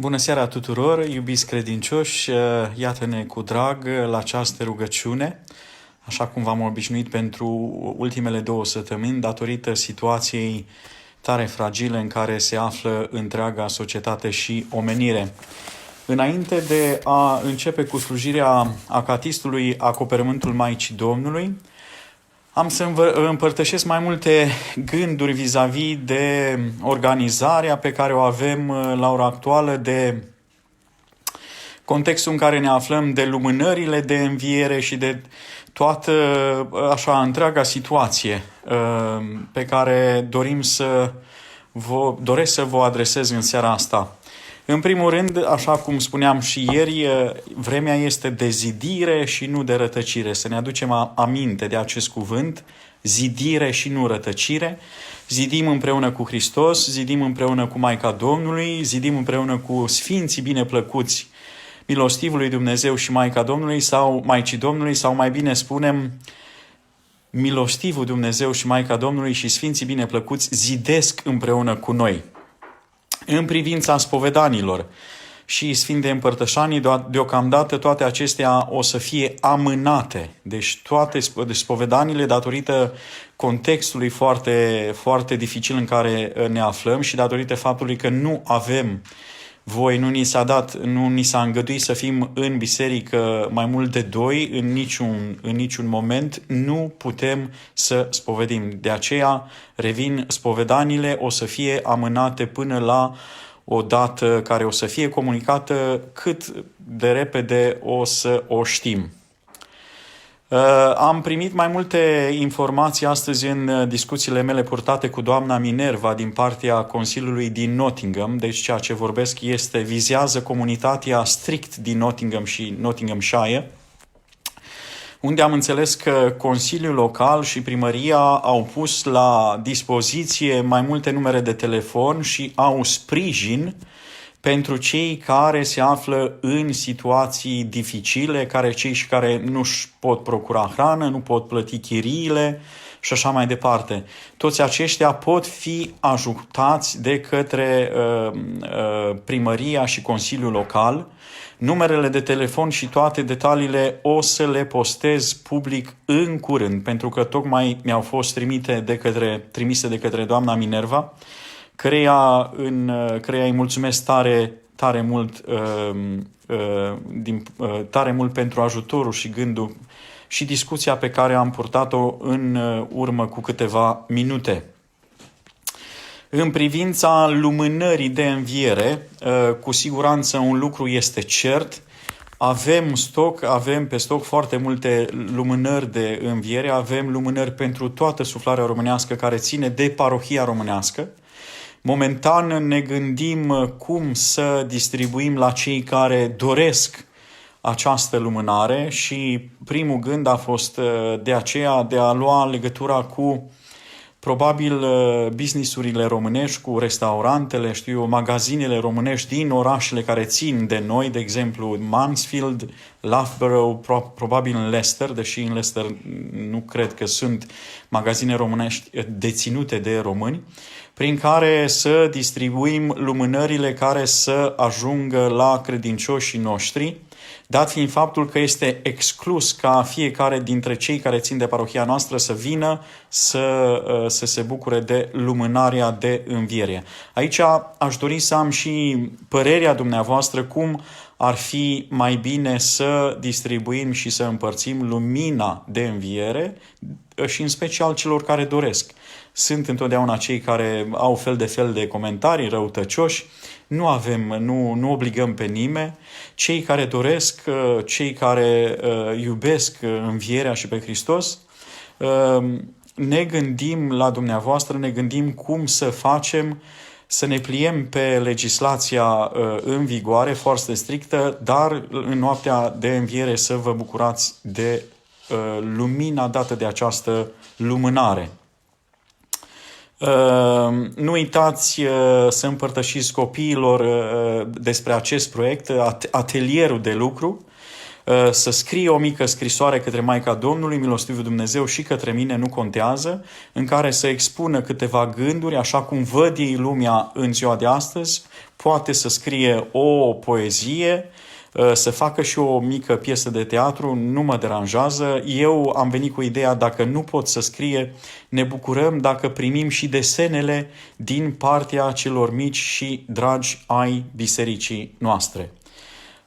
Bună seara tuturor, iubiți credincioși, iată-ne cu drag la această rugăciune, așa cum v-am obișnuit pentru ultimele 2 săptămâni, datorită situației tare fragile în care se află întreaga societate și omenire. Înainte de a începe cu slujirea acatistului Acoperământul Maicii Domnului, am să vă împărtășesc mai multe gânduri vis-a-vis de organizarea pe care o avem la ora actuală, de contextul în care ne aflăm, de lumânările de înviere și de toată întreaga situație pe care doresc să vă adresez în seara asta. În primul rând, așa cum spuneam și ieri, vremea este de zidire și nu de rătăcire. Să ne aducem aminte de acest cuvânt, zidire și nu rătăcire. Zidim împreună cu Hristos, zidim împreună cu Maica Domnului, zidim împreună cu Sfinții bineplăcuți Milostivului Dumnezeu și Maica Domnului sau Maicii Domnului, sau mai bine spunem, Milostivul Dumnezeu și Maica Domnului și Sfinții bineplăcuți zidesc împreună cu noi. În privința spovedanilor și Sfinte Împărtășanii, deocamdată toate acestea o să fie amânate. Deci toate spovedanile, datorită contextului foarte, foarte dificil în care ne aflăm și datorită faptului că nu avem voie, nu ni s-a îngăduit să fim în biserică mai mult de 2, în niciun moment nu putem să spovedim. De aceea, revin, spovedanile o să fie amânate până la o dată care o să fie comunicată cât de repede o să o știm. Am primit mai multe informații astăzi în discuțiile mele purtate cu doamna Minerva din partea Consiliului din Nottingham. Deci ceea ce vorbesc vizează comunitatea strict din Nottingham și Nottinghamshire, unde am înțeles că Consiliul Local și Primăria au pus la dispoziție mai multe numere de telefon și au sprijin pentru cei care se află în situații dificile, cei care nu-și pot procura hrană, nu pot plăti chiriile și așa mai departe. Toți aceștia pot fi ajutați de către Primăria și Consiliul Local. Numerele de telefon și toate detaliile o să le postez public în curând, pentru că tocmai mi-au fost trimise de către doamna Minerva, căreia îi mulțumesc tare mult pentru ajutorul și gândul și discuția pe care am purtat-o în urmă cu câteva minute. În privința lumânării de înviere, cu siguranță un lucru este cert. Avem pe stoc foarte multe lumânări de înviere, avem lumânări pentru toată suflarea românească care ține de parohia românească. Momentan ne gândim cum să distribuim la cei care doresc această lumânare și primul gând a fost de aceea de a lua legătura cu probabil businessurile românești, cu restaurantele, magazinele românești din orașele care țin de noi, de exemplu Mansfield, Loughborough, probabil în Leicester, deși în Leicester nu cred că sunt magazine românești deținute de români, prin care să distribuim lumânările care să ajungă la credincioșii noștri, dat fiind faptul că este exclus ca fiecare dintre cei care țin de parohia noastră să vină să se bucure de lumânarea de înviere. Aici aș dori să am și părerea dumneavoastră cum ar fi mai bine să distribuim și să împărțim lumina de înviere și în special celor care doresc. Sunt întotdeauna cei care au fel de comentarii răutăcioși. Nu obligăm pe nimeni. Cei care doresc, cei care iubesc învierea și pe Hristos, ne gândim la dumneavoastră, ne gândim cum să facem, să ne pliem pe legislația în vigoare, foarte strictă, dar în noaptea de înviere să vă bucurați de lumina dată de această lumânare. Nu uitați să împărtășiți copiilor despre acest proiect, atelierul de lucru. să scrie o mică scrisoare către Maica Domnului, milostivul Dumnezeu, și către mine, nu contează, în care să expună câteva gânduri, așa cum văd ei lumea în ziua de astăzi, poate să scrie o poezie, să facă și o mică piesă de teatru, nu mă deranjează. Eu am venit cu ideea, dacă nu pot să scrie, ne bucurăm dacă primim și desenele din partea celor mici și dragi ai bisericii noastre.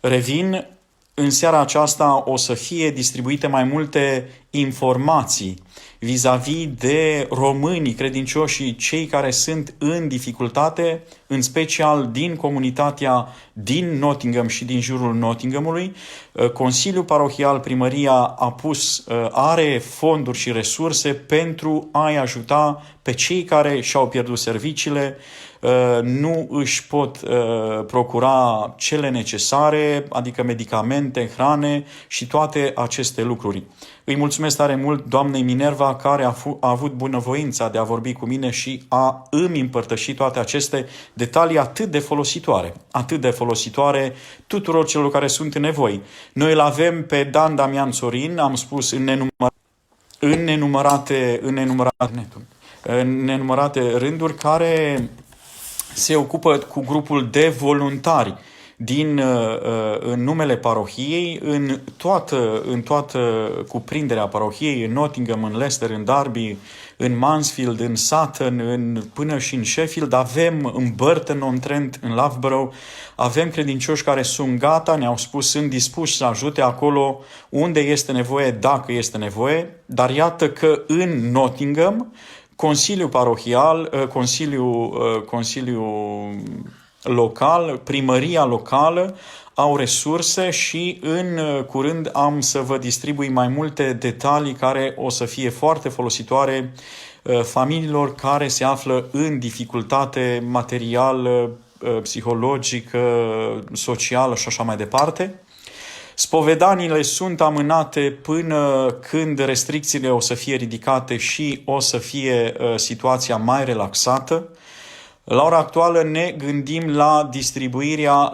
Revin, în seara aceasta o să fie distribuite mai multe informații vis-a-vis de românii credincioși și cei care sunt în dificultate, în special din comunitatea din Nottingham și din jurul Nottinghamului. Consiliul Parohial, Primăria are fonduri și resurse pentru a-i ajuta pe cei care și-au pierdut serviciile, nu își pot procura cele necesare, adică medicamente, hrane și toate aceste lucruri. Îi mulțumesc tare mult doamnei Minerva, care a avut bunăvoința de a vorbi cu mine și a îmi împărtăși toate aceste detalii atât de folositoare tuturor celor care sunt în nevoi. Noi îl avem pe Dan Damian Sorin, am spus, în nenumărate rânduri, care se ocupă cu grupul de voluntari în numele parohiei, în toată cuprinderea parohiei, în Nottingham, în Leicester, în Derby, în Mansfield, în Sutton, până și în Sheffield. Avem în Burton-on-Trent, în Loughborough, avem credincioși care sunt gata, ne-au spus, sunt dispuși să ajute acolo unde este nevoie, dacă este nevoie, dar iată că în Nottingham, Consiliul Parohial, Consiliul local, primăria locală au resurse și în curând am să vă distribui mai multe detalii care o să fie foarte folositoare familiilor care se află în dificultate materială, psihologică, socială și așa mai departe. Spovedaniile sunt amânate până când restricțiile o să fie ridicate și o să fie situația mai relaxată. La ora actuală ne gândim la distribuirea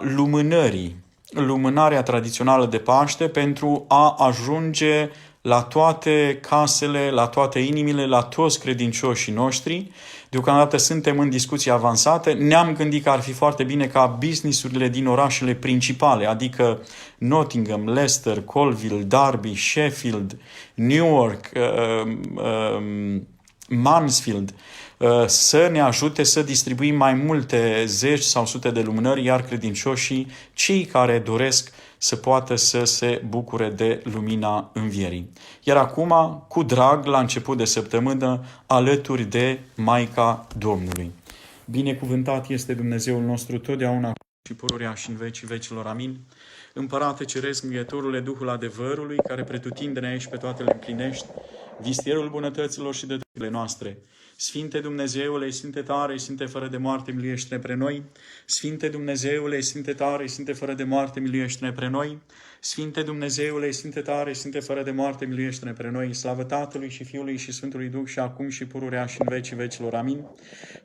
lumânarea tradițională de Paște, pentru a ajunge la toate casele, la toate inimile, la toți credincioșii noștri. Deocamdată suntem în discuții avansate. Ne-am gândit că ar fi foarte bine ca businessurile din orașele principale, adică Nottingham, Leicester, Colville, Derby, Sheffield, Newark, Mansfield, să ne ajute să distribuim mai multe zeci sau sute de lumânări, iar credincioșii, cei care doresc, să poată să se bucure de lumina învierii. Iar acum, cu drag, la început de săptămână, alături de Maica Domnului. Binecuvântat este Dumnezeul nostru totdeauna și pururea și în vecii vecilor. Amin. Împărate Ceresc, Mângâietorule, Duhul adevărului, care pretutindene aici pe toate le împlinești, vistierul bunătăților și de drepturile noastre. Sfinte Dumnezeule, Sfinte tare, Sfinte fără de moarte, miluiește-ne pre noi. Sfinte Dumnezeule, Sfinte tare, Sfinte fără de moarte, miluiește-ne pre noi. Sfinte Dumnezeule, Sfinte tare, Sfinte fără de moarte, miluiește-ne pre noi. Slavă Tatălui și Fiului și Sfântului Duh și acum și pururea și în vecii vecilor. Amin.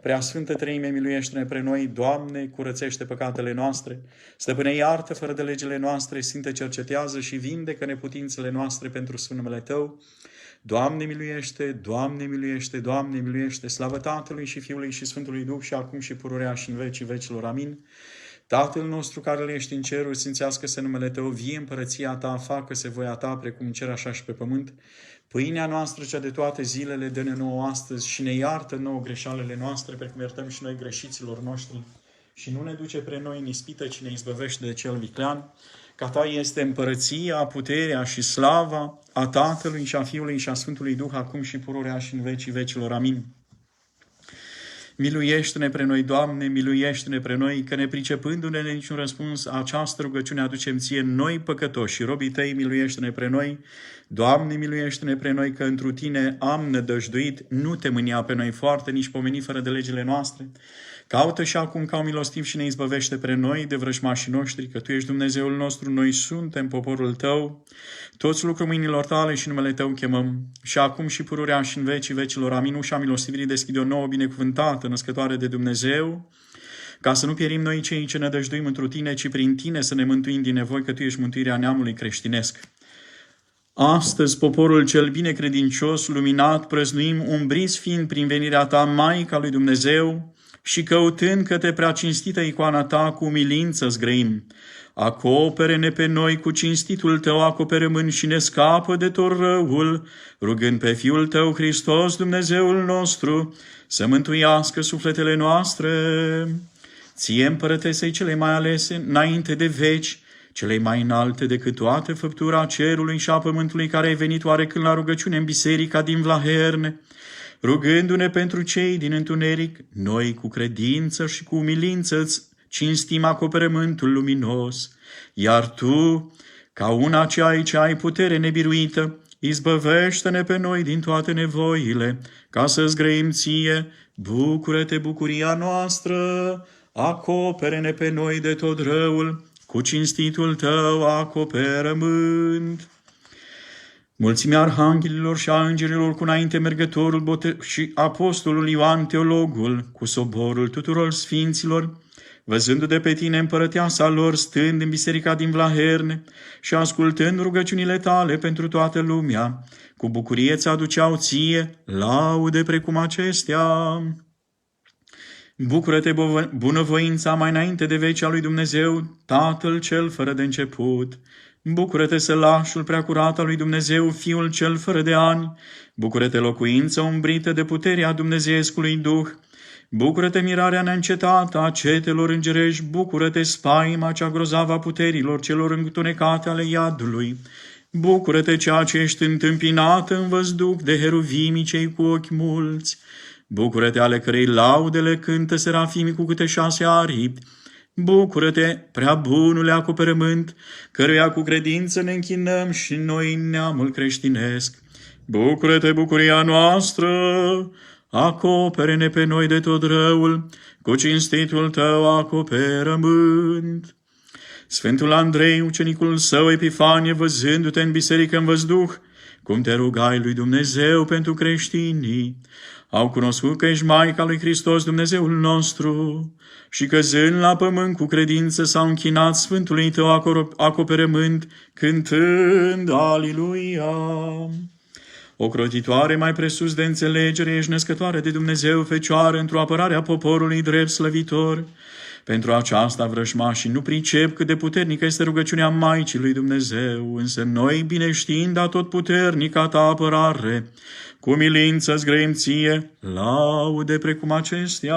Prea Sfântă Treime, miluiește-ne pre noi. Doamne, curățește păcatele noastre. Stăpâne, iartă fără de legile noastre. Sfinte, cercetează și vindecă neputințele noastre pentru sfântul numele Tău. Doamne miluiește, Doamne miluiește, Doamne miluiește, slavă Tatălui și Fiului și Sfântului Duh și acum și pururea și în vecii vecilor. Amin. Tatăl nostru care ești în ceruri, sfințească-se numele Tău, vie împărăția Ta, facă-se voia Ta, precum în cer așa și pe pământ. Pâinea noastră, cea de toate zilele, dă-ne nouă astăzi și ne iartă nouă greșalele noastre, precum iertăm și noi greșiților noștri. Și nu ne duce pre noi în ispită, ci ne izbăvește de cel viclean. Ca Ta este împărăția, puterea și slava a Tatălui și a Fiului și a Sfântului Duh, acum și pururea și în vecii vecilor. Amin. Miluiește-ne pre noi, Doamne, miluiește-ne pre noi, că nepricepându-ne niciun răspuns, această rugăciune aducem Ție, noi păcătoși și robii Tăi, miluiește-ne pre noi. Doamne, miluiește-ne pre noi, că întru Tine am nădăjduit, nu Te mânia pe noi foarte, nici pomeni fără de legile noastre. Caută și acum ca un milostiv și ne izbăvește pre noi de vrăjmașii noștri, că Tu ești Dumnezeul nostru, noi suntem poporul Tău. Toți lucrăm mâinilor Tale și numele Tău chemăm. Și acum și pururea și în vecii vecilor. Amin. Ușa milostivirii deschide o nouă binecuvântată, născătoare de Dumnezeu. ca să nu pierim noi cei ce nădăjduim întru Tine, ci prin Tine să ne mântuim din nevoi, că Tu ești mântuirea neamului creștinesc. Astăzi, poporul cel binecredincios, luminat, prăznuim, umbriți fiind prin venirea Ta, Maica lui Dumnezeu, și căutând către prea cinstită icoana Ta, cu umilință zgrăim. Acopere-ne pe noi cu cinstitul Tău acoperământ și ne scapă de tot răul, rugând pe Fiul Tău, Hristos, Dumnezeul nostru, să mântuiască sufletele noastre. Ție, Împărătesei cele mai alese, înainte de veci, celei mai înalte decât toată făptura cerului și a pământului, care ai venit oarecând la rugăciune în biserica din Vlaherne, rugându-ne pentru cei din întuneric, noi cu credință și cu umilință îți cinstim acoperământul luminos, iar Tu, ca una ce ai putere nebiruită, izbăvește-ne pe noi din toate nevoile, ca să-ți grăim Ție, bucură-te bucuria noastră, acopere-ne pe noi de tot răul, cu cinstitul Tău acoperământ. Mulțimea arhanghelilor și a îngerilor, cu înainte mergătorul și apostolul Ioan Teologul, cu soborul tuturor sfinților, văzându de pe Tine, împărăteasa lor, stând în biserica din Vlaherne și ascultând rugăciunile Tale pentru toată lumea, cu bucurie îți aduceau Ție laude precum acestea. Bucură-te, bunăvoința mai înainte de veci a lui Dumnezeu, Tatăl cel fără de început. Bucură-te, sălașul preacurat al lui Dumnezeu, Fiul cel fără de ani. Bucură-te, locuință umbrită de puterea Dumnezeescului Duh. Bucură-te, mirarea neîncetată a cetelor îngerești. Bucură-te, spaima cea grozavă a puterilor celor întunecate ale iadului. Bucură-te, ceea ce ești întâmpinată în văzduh de heruvimii cei cu ochi mulți. Bucură-te, ale cărei laudele cântă serafimii cu câte 6 aripi. Bucură-te, prea bunule acoperământ, căruia cu credință ne închinăm și noi neamul creștinesc. Bucură-te, bucuria noastră, acopere-ne pe noi de tot răul, cu cinstitul Tău acoperământ. Sfântul Andrei, ucenicul său Epifanie, văzându-te în biserică în văzduh, cum te rugai lui Dumnezeu pentru creștinii, au cunoscut că ești Maica lui Hristos, Dumnezeul nostru, și căzând la pământ cu credință s-au închinat Sfântului Tău acoperământ, cântând Aliluia. Ocrotitoare mai presus de înțelegere, ești născătoare de Dumnezeu, Fecioară, într-o apărare a poporului drept slăvitor. Pentru aceasta vrăjmașii nu pricep cât de puternică este rugăciunea Maicii lui Dumnezeu, însă noi, bineștiind atotputernica Ta apărare, cu milință-ți grăim Ție laude precum acestea.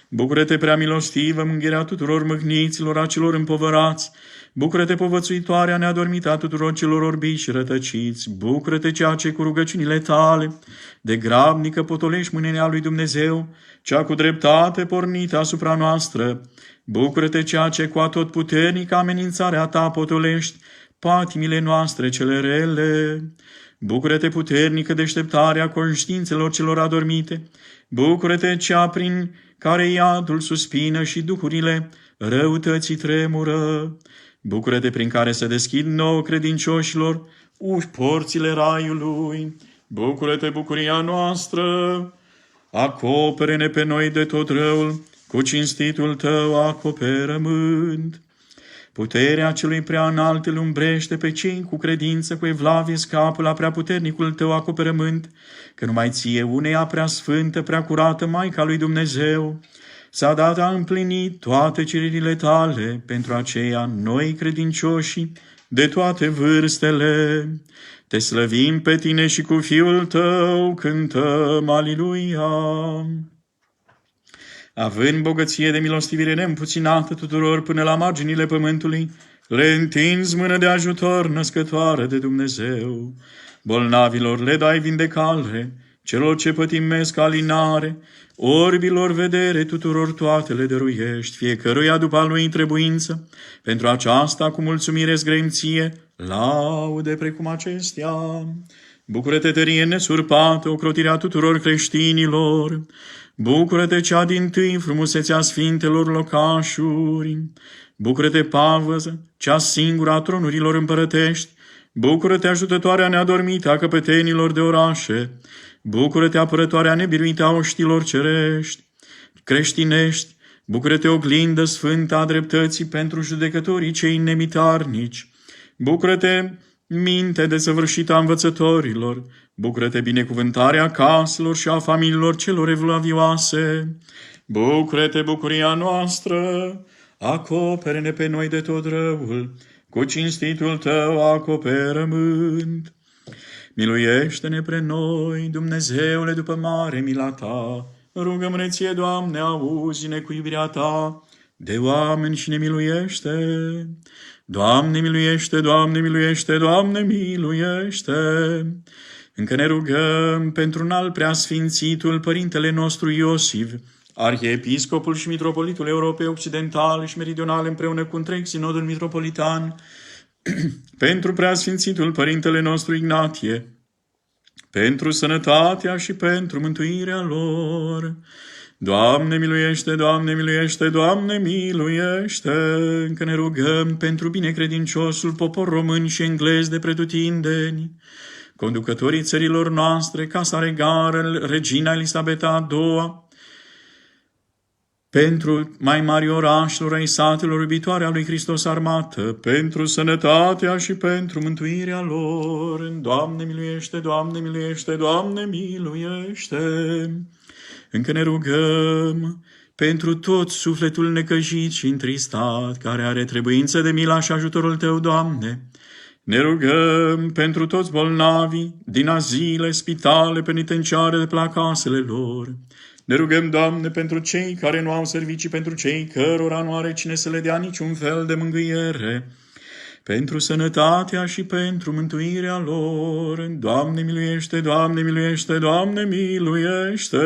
Bucură-te, prea milostivă, mângherea tuturor mâhniților, a celor împovărați. Bucură-te, povățuitoarea neadormită a tuturor celor orbiți și rătăciți. Bucură-te, ceea ce cu rugăciunile Tale de grabnică potolești mâinea lui Dumnezeu, cea cu dreptate pornită asupra noastră. Bucură-te, ceea ce cu atotputernică amenințarea Ta potolești patimile noastre cele rele. Bucură-te, puternică deșteptarea conștiințelor celor adormite. Bucură-te, cea prin care iadul suspină și duhurile răutății tremură. Bucură-te, prin care se deschid nouă credincioșilor porțile raiului. Bucură-te, bucuria noastră, acopere-ne pe noi de tot răul, cu cinstitul Tău acoperământ. Puterea celui prea înalt îl umbrește pe cei cu credință, cu evlavie scapă la prea puternicul Tău acoperământ, că numai Ție, uneia prea sfântă, prea curată, Maica lui Dumnezeu, s-a dat a împlini toate cererile Tale. Pentru aceea noi credincioșii de toate vârstele Te slăvim pe Tine și cu Fiul Tău cântăm Aliluia. Având bogăție de milostivire neîmpuținată tuturor până la marginile pământului, le întinzi mână de ajutor, născătoare de Dumnezeu. Bolnavilor le dai vindecare, celor ce pătimesc alinare, orbilor vedere, tuturor toate le dăruiești, fiecăruia după a lui întrebuință. Pentru aceasta cu mulțumire zgrăim Ție laude precum acestea. Bucură-te, tărie nesurpată, ocrotirea tuturor creștinilor. Bucură-te, cea dintâi frumusețea sfintelor locașuri. Bucură-te, pavăză, cea singură a tronurilor împărătești. Bucură-te, ajutătoarea neadormită a căpetenilor de orașe. Bucură-te, apărătoarea nebiruită a oștilor cerești, creștinești. Bucură-te, oglindă sfântă a dreptății pentru judecătorii cei nemitarnici. Bucură-te, minte desăvârșită a învățătorilor. Bucură-te, binecuvântarea caselor și a familiilor celor evlavioase. Bucură-te, bucuria noastră, acopere-ne pe noi de tot răul, cu cinstitul tău acoperământ. Miluiește-ne pre noi, Dumnezeule, după mare mila ta. Rugăm-ne ție, Doamne, auzi-ne cu iubirea ta de oameni și ne miluiește. Doamne, miluiește, Doamne, miluiește, Doamne, miluiește. Încă ne rugăm pentru înalt preasfințitul Părintele nostru Iosif, Arhiepiscopul și Mitropolitul Europei Occidentale și Meridionale împreună cu întreg sinodul mitropolitan, pentru preasfințitul Părintele nostru Ignatie, pentru sănătatea și pentru mântuirea lor. Doamne miluiește, Doamne miluiește, Doamne miluiește. Încă ne rugăm pentru binecredinciosul popor român și englez de pretutindeni, conducătorii țărilor noastre, Casa Regală, Regina Elisabeta a II, pentru mai mari orașelor ai satelor iubitoare a lui Hristos armată, pentru sănătatea și pentru mântuirea lor. Doamne miluiește, Doamne miluiește, Doamne miluiește. Încă ne rugăm pentru tot sufletul necăjit și întristat, care are trebuință de mila și ajutorul Tău, Doamne. Ne rugăm pentru toți bolnavii din azile, spitale, penitenciare de la casele lor. Ne rugăm, Doamne, pentru cei care nu au servicii, pentru cei cărora nu are cine să le dea niciun fel de mângâiere, pentru sănătatea și pentru mântuirea lor. Doamne miluiește, Doamne miluiește, Doamne miluiește.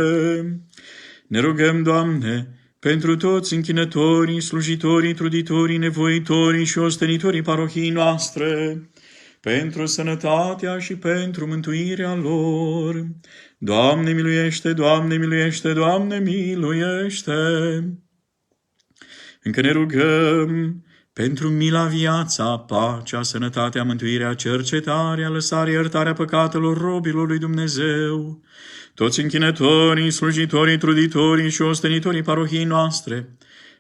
Ne rugăm, Doamne, pentru toți închinătorii, slujitorii, truditorii, nevoitorii și ostenitorii parohiei noastre, pentru sănătatea și pentru mântuirea lor. Doamne miluiește, Doamne miluiește, Doamne miluiește. Încă ne rugăm pentru mila, viața, pacea, sănătatea, mântuirea, cercetarea, lăsarea, iertarea păcatelor robilor lui Dumnezeu, toți închinătorii, slujitorii, truditorii și ostenitorii parohiei noastre,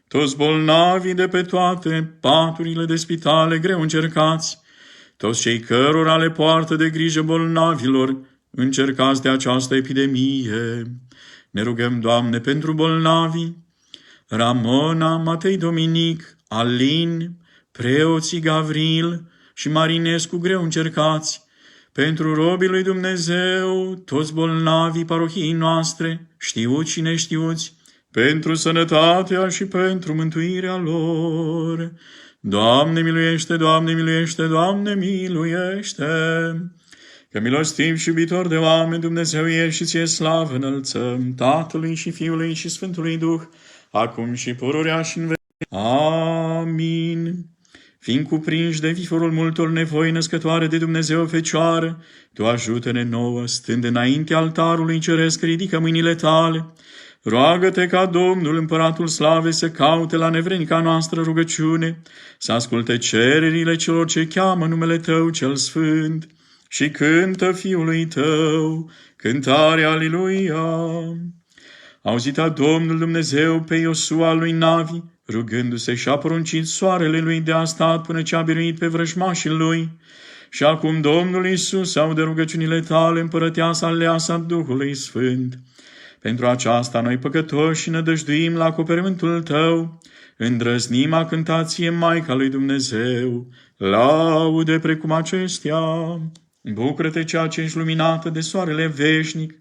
toți bolnavii de pe toate paturile de spitale greu încercați, toți cei cărora le poartă de grijă bolnavilor încercați de această epidemie. Ne rugăm, Doamne, pentru bolnavii Ramona, Matei Dominic, Alin, preoții Gavril și Marinescu greu încercați, pentru robii lui Dumnezeu, toți bolnavii parohiei noastre, știuți și neștiuți, pentru sănătatea și pentru mântuirea lor. Doamne miluiește, Doamne miluiește, Doamne miluiește. Că milostiv și iubitor de oameni, Dumnezeu ești și ție slavă înălțăm, Tatălui și Fiului și Sfântului Duh, acum și pururea și în veci. Amin. Fiind cuprinși de viforul multor nevoi născătoare de Dumnezeu Fecioară, Tu ajută-ne nouă, stând înainte altarului ceresc, ridică mâinile Tale. Roagă-te ca Domnul Împăratul Slavei să caute la nevrenica noastră rugăciune, să asculte cererile celor ce cheamă numele Tău cel Sfânt și cântă Fiului Tău cântarea Aliluia. Auzita Domnul Dumnezeu pe Iosua lui Navi, rugându-se și-a poruncit soarele lui de a stat până ce a biruit pe vrăjmașii lui. Și acum Domnul Iisus aude rugăciunile Tale, împărăteasa aleasa Duhului Sfânt. Pentru aceasta noi păcătoși nădăjduim la acoperământul Tău, îndrăznim a cânta Ție, Maica lui Dumnezeu, laude precum acestea. Bucură-te, Cea ce ești luminată de soarele veșnic,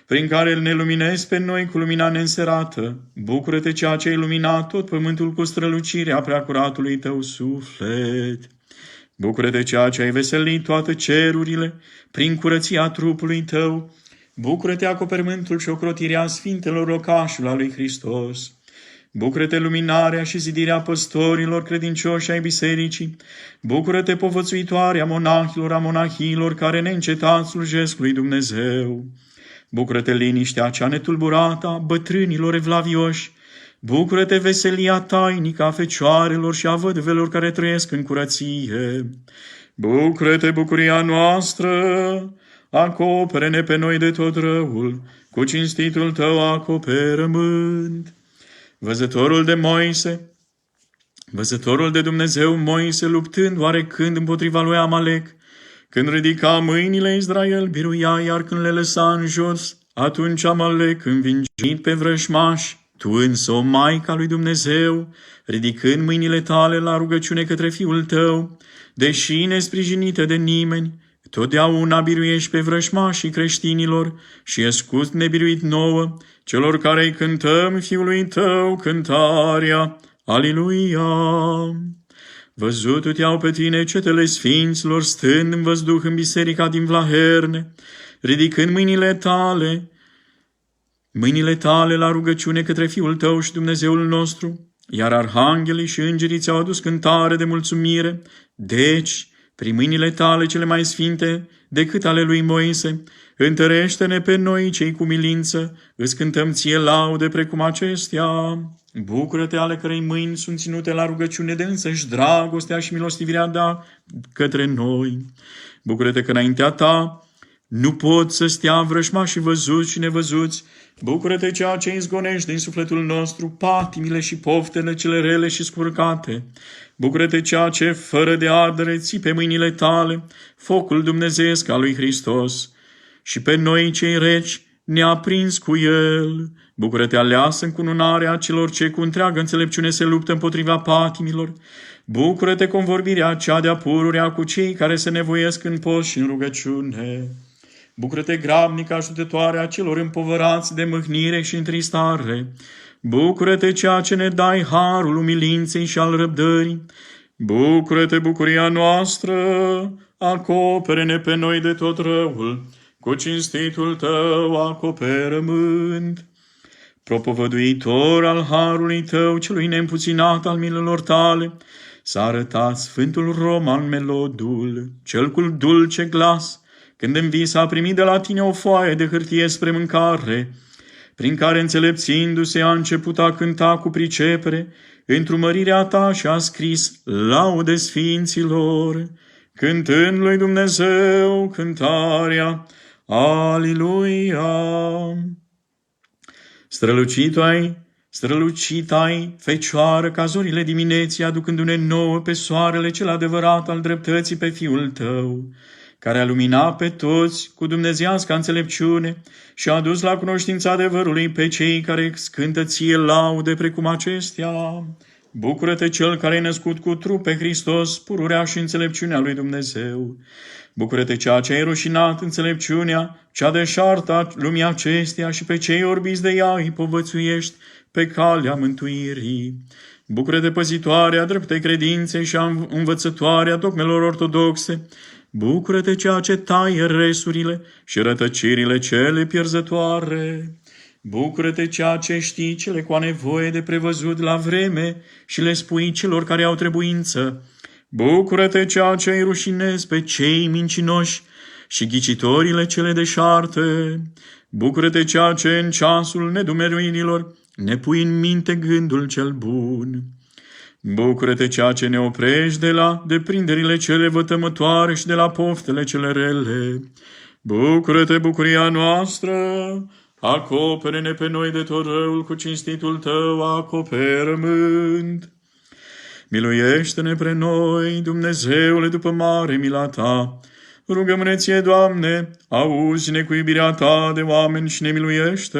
prin care ne luminezi pe noi cu lumina neînserată. Bucură-te, Cea ce ai luminat tot pământul cu strălucirea preacuratului Tău suflet. Bucură-te, Cea ce ai veselit toate cerurile prin curăția trupului Tău. Bucură-te, acoperământul și ocrotirea sfintelor locașului lui Hristos. Bucură-te, luminarea și zidirea păstorilor credincioși ai bisericii. Bucură-te, povățuitoarea monahilor, a monahilor care neîncetat slujesc lui Dumnezeu. Bucură-te, liniștea cea netulburată a bătrânilor evlavioși. Bucură-te, veselia tainică a fecioarelor și a văduvelor care trăiesc în curăție. Bucură-te, bucuria noastră, acopere-ne pe noi de tot răul, cu cinstitul Tău acoperământ. văzătorul de Moise, văzătorul de Dumnezeu Moise, luptând oarecând împotriva lui Amalek, când ridica mâinile Israel, biruia, iar când le lăsa în jos, atunci Amalek, învingit pe vrăjmași, tu însă, o Maica lui Dumnezeu, ridicând mâinile tale la rugăciune către Fiul tău, deși nesprijinită de nimeni, totdeauna biruiești pe vrăjmașii creștinilor și e scus nebiruit nouă, celor care îi cântăm Fiului tău cântarea. Aliluia! Văzut te-au pe tine cetele sfinților, stând în văzduh în biserica din Vlaherne, ridicând mâinile tale la rugăciune către Fiul tău și Dumnezeul nostru, iar arhanghelii și îngerii ți-au adus cântare de mulțumire. Deci, prin mâinile tale cele mai sfinte decât ale lui Moise, întărește-ne pe noi cei cu milință, îți cântăm ție laude precum acestea. Bucură-te ale cărei mâini sunt ținute la rugăciune de însăși dragostea și milostivirea da către noi. Bucură-te că înaintea ta nu pot să stea vrăjmașii văzuți și nevăzuți. Bucură-te ceea ce izgonești din sufletul nostru patimile și poftele cele rele și scurcate. Bucură-te ceea ce fără de ardere ții pe mâinile tale focul dumnezeiesc al lui Hristos. Și pe noi cei reci ne-a prins cu el. Bucură-te aleasă în cununarea celor ce cu întreagă înțelepciune se luptă împotriva patimilor. Bucură-te convorbirea cea de-a pururea cu cei care se nevoiesc în post și în rugăciune. Bucură-te grabnică ajutătoarea celor împovărați de mâhnire și întristare. Bucură-te ceea ce ne dai harul umilinței și al răbdării. Bucură-te bucuria noastră, acopere-ne pe noi de tot răul, cu cinstitul tău acoperământ. Propovăduitor al harului tău, celui neîmpuținat al milelor tale, s-a arătat Sfântul Roman Melodul, cel cu dulce glas, când în vis a primit de la tine o foaie de hârtie spre mâncare, prin care înțelepțindu-se a început a cânta cu pricepere întrumărirea ta și a scris laude sfinților, cântând lui Dumnezeu cântarea. Aliluia! Strălucit-ai, Fecioară, ca zorile dimineții, aducându-ne nouă pe soarele cel adevărat al dreptății pe Fiul tău, care a luminat pe toți cu dumnezeiasca înțelepciune și a adus la cunoștința adevărului pe cei care scântă ție laude precum acestea. Bucură-te cel care ai născut cu trup pe Hristos, pururea și înțelepciunea lui Dumnezeu. Bucură-te ceea ce ai rușinat înțelepciunea, cea deșartă a lumii acesteia și pe cei orbiți de ea îi povățuiești pe calea mântuirii. Bucură-te păzitoarea dreptei credinței și a învățătoarea dogmelor ortodoxe. Bucură-te ceea ce taie resurile și rătăcirile cele pierzătoare. Bucură-te ceea ce știi cele cu nevoie de prevăzut la vreme și le spui celor care au trebuință. Bucură-te ceea ce îi rușinezi pe cei mincinoși și ghicitorile cele deșarte. Bucură-te ceea ce în ceasul nedumeruirilor ne pui în minte gândul cel bun. Bucură-te ceea ce ne oprești de la deprinderile cele vătămătoare și de la poftele cele rele. Bucură-te bucuria noastră, acopere-ne pe noi de tot răul cu cinstitul tău acoperământ. Miluiește-ne pre noi, Dumnezeule, după mare mila ta. Rugăm-ne ție, Doamne, auzi-ne cu iubirea ta de oameni și ne miluiește.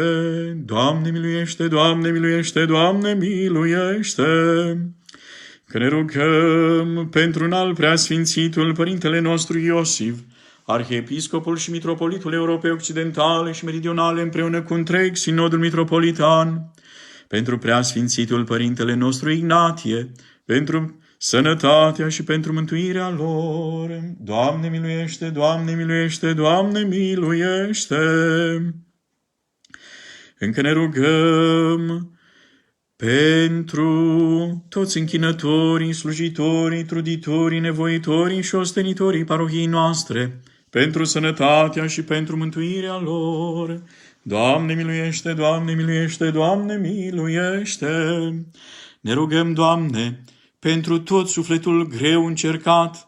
Doamne, miluiește, Doamne, miluiește, Doamne, miluiește. Că ne rugăm pentru înalt preasfințitul Părintele nostru Iosif, Arhiepiscopul și Mitropolitul Europei Occidentale și Meridionale împreună cu întreg Sinodul Mitropolitan, pentru preasfințitul Părintele nostru Ignatie, pentru sănătatea și pentru mântuirea lor. Doamne miluiește, Doamne miluiește, Doamne miluiește. Încă ne rugăm pentru toți închinătorii, slujitorii, truditorii, nevoitorii și ostenitorii parohiei noastre, pentru sănătatea și pentru mântuirea lor. Doamne miluiește, Doamne miluiește, Doamne miluiește. Ne rugăm, Doamne, pentru tot sufletul greu încercat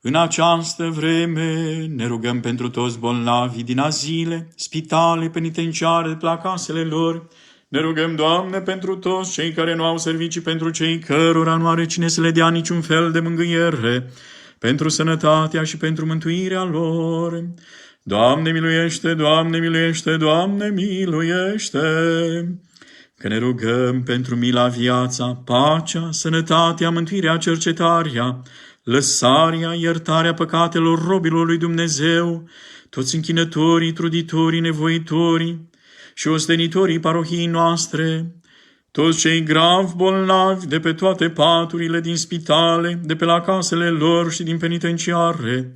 în această vreme. Ne rugăm pentru toți bolnavii din azile, spitale, penitenciare, de la casele lor, Ne rugăm, Doamne, pentru toți cei care nu au servicii, pentru cei cărora nu are cine să le dea niciun fel de mângâiere, pentru sănătatea și pentru mântuirea lor. Doamne miluiește, Doamne miluiește, Doamne miluiește! Că ne rugăm pentru mila, viața, pacea, sănătatea, mântuirea, cercetarea, lăsarea, iertarea păcatelor robilor lui Dumnezeu, toți închinătorii, truditorii, nevoitorii și ostenitorii parohiei noastre, toți cei grav bolnavi de pe toate paturile din spitale, de pe la casele lor și din penitenciare,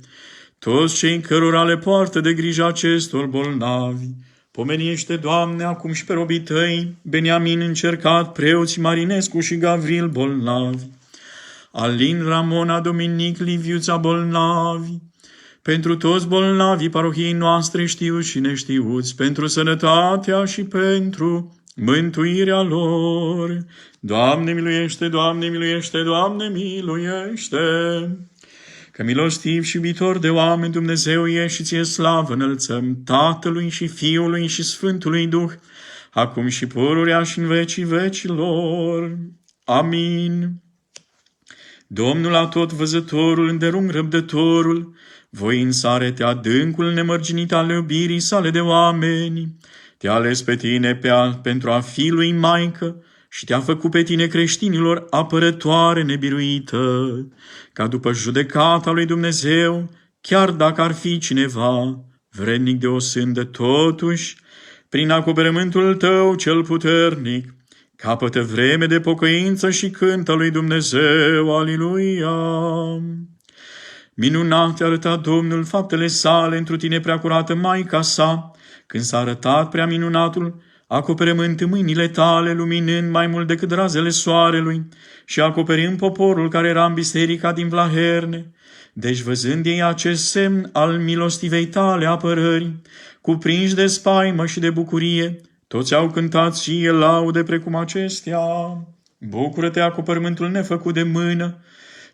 toți cei cărora le poartă de grijă acestor bolnavi. Pomeniește, Doamne, acum și pe robii Tăi, Beniamin încercat, preoții Marinescu și Gavril bolnavi, Alin, Ramona, Dominic, Liviuța bolnavi, pentru toți bolnavii parohiei noastre știuți și neștiuți, pentru sănătatea și pentru mântuirea lor. Doamne miluiește, Doamne miluiește, Doamne miluiește! Că milostiv și iubitor de oameni Dumnezeu ești și ție slavă înălțăm Tatălui și Fiului și Sfântului Duh, acum și pururea și în vecii vecilor. Amin. Domnul Atot-Văzătorul, îndelung răbdătorul, voi în sare-te adâncul nemărginit al iubirii sale de oameni, te-a ales pe tine pentru a fi lui maică și te-a făcut pe tine creștinilor apărătoare nebiruită, ca după judecata lui Dumnezeu, chiar dacă ar fi cineva vrednic de o sândă, totuși, prin acoperământul tău cel puternic, capătă vreme de pocăință și cântă lui Dumnezeu, aliluia! Minunat te-a arătat Domnul faptele sale întru tine, preacurată Maica sa, când s-a arătat prea minunatul acoperământ în mâinile tale, luminând mai mult decât razele soarelui și acoperind poporul care era în biserica din Vlaherne. Deci, văzând ei acest semn al milostivei tale apărări, cuprinși de spaimă și de bucurie, toți au cântat ție laude precum acestea. Bucură-te, acoperământul nefăcut de mână,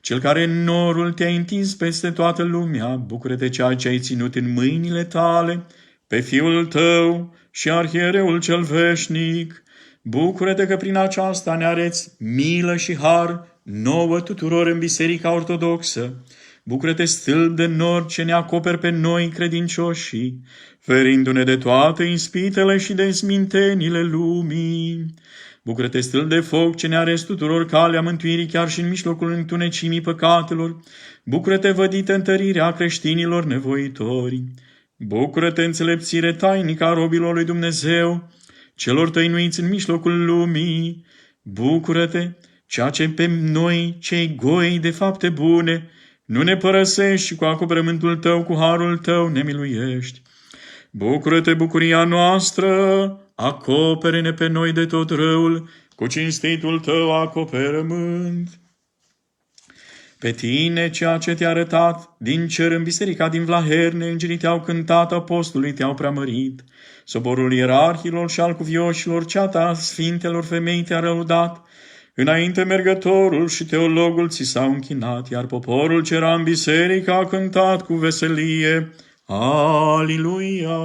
cel care în norul te-a întins peste toată lumea. Bucură-te, ceea ce ai ținut în mâinile tale pe Fiul tău și Arhiereul cel veșnic. Bucură-te că prin aceasta ne areți milă și har nouă tuturor în Biserica Ortodoxă. Bucură-te, stâlp de nor ce ne acoperi pe noi credincioșii, ferindu-ne de toate ispitele și de smintenile lumii. Bucură-te, stâlp de foc ce ne arezi tuturor calea mântuirii chiar și în mijlocul întunecimii păcatelor. Bucură-te, vădită întărirea creștinilor nevoitori. Bucură-te, înțelepțire tainică a robilor lui Dumnezeu, celor tăinuiți în mijlocul lumii. Bucură-te, ceea ce pe noi, cei goi de fapte bune, nu ne părăsești și cu acoperământul tău, cu harul tău ne miluiești. Bucură-te, bucuria noastră, acopere-ne pe noi de tot răul, cu cinstitul tău acoperământ. Pe tine, ceea ce te-a arătat din cer în biserica din Vlaherne, îngerii te-au cântat, apostolii te-au preamărit, soborul ierarhilor și al cuvioșilor, ceata sfintelor femei te-a lăudat, înainte mergătorul și teologul ți s-au închinat, iar poporul ce era în biserică a cântat cu veselie. Aliluia!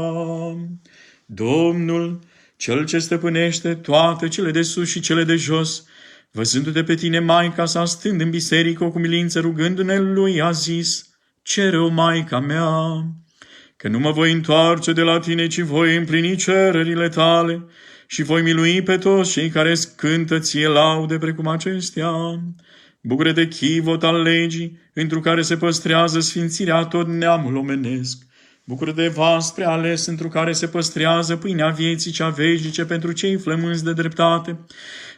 Domnul, cel ce stăpânește toate cele de sus și cele de jos, văzându-te pe tine, Maica sa, stând în biserică cu milință, rugându-ne lui, a zis: cere-o, Maica mea, că nu mă voi întoarce de la tine, ci voi împlini cererile tale și voi milui pe toți cei care cântă ție laude precum acestea. Bucură-te, chivot al legii, întru care se păstrează sfințirea tot neamul omenesc. Bucură-te, vas prea ales, întru care se păstrează pâinea vieții cea veșnice pentru cei flămânzi de dreptate.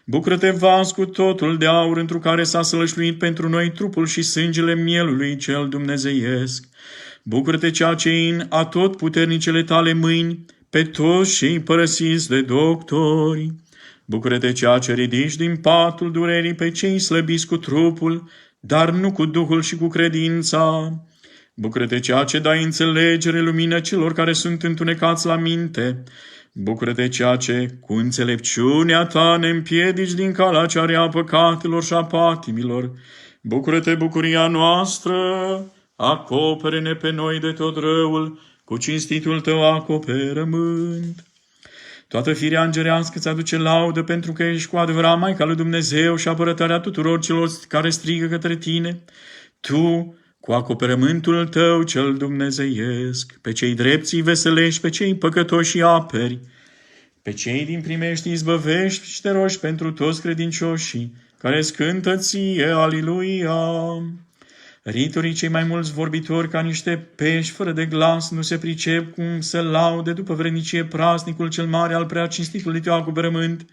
Bucură-te, vas cu totul de aur, întru care s-a sălășluit pentru noi trupul și sângele mielului cel dumnezeiesc. Bucură-te, ceea ce în atotputernicele tale mâini, pe toți cei părăsiți de doctori. Bucură-te, ceea ce ridici din patul durerii pe cei slăbiți cu trupul, dar nu cu Duhul și cu credința. Bucură-te, ceea ce dai înțelegere, lumină celor care sunt întunecați la minte. Bucură-te, ceea ce cu înțelepciunea ta ne împiedici din calea cea rea a păcatelor și a patimilor. Bucură-te, bucuria noastră, acopere-ne pe noi de tot răul, cu cinstitul tău acoperământ. Toată firea îngerească îți aduce laudă pentru că ești cu adevărat Maica lui Dumnezeu și apărătoarea tuturor celor care strigă către tine. Tu, cu acoperământul tău cel dumnezeiesc, pe cei drepți îi veselești, pe cei păcătoși îi aperi, pe cei din primești izbăvești și te rogi pentru toți credincioșii care scântă ție, aliluia. Ritorii cei mai mulți vorbitori ca niște pești fără de glas nu se pricep cum să laude după vrednicie praznicul cel mare al prea cinstitului tău acoperământ,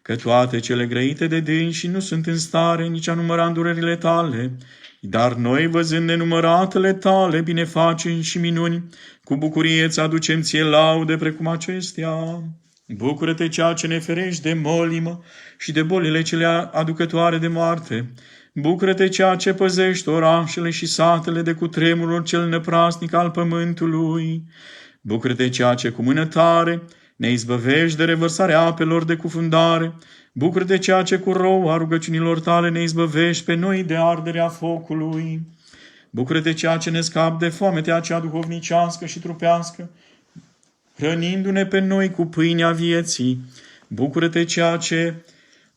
că toate cele grăite de dânsi nu sunt în stare nici a număra îndurările tale, dar noi, văzând nenumăratele tale binefaceri și minuni, cu bucurie îți aducem ție laude precum acestea. Bucură-te, ceea ce ne ferești de molimă și de bolile cele aducătoare de moarte. Bucură-te, ceea ce păzești orașele și satele de cutremurul cel năprasnic al pământului. Bucură-te, ceea ce cu mână tare ne izbăvești de revărsarea apelor de cufundare. Bucură-te, ceea ce cu roua rugăciunilor tale ne izbăvești pe noi de arderea focului. Bucură-te, ceea ce ne scapi de foametea cea duhovnicească și trupească, hrănindu-ne pe noi cu pâinea vieții. Bucură-te, ceea ce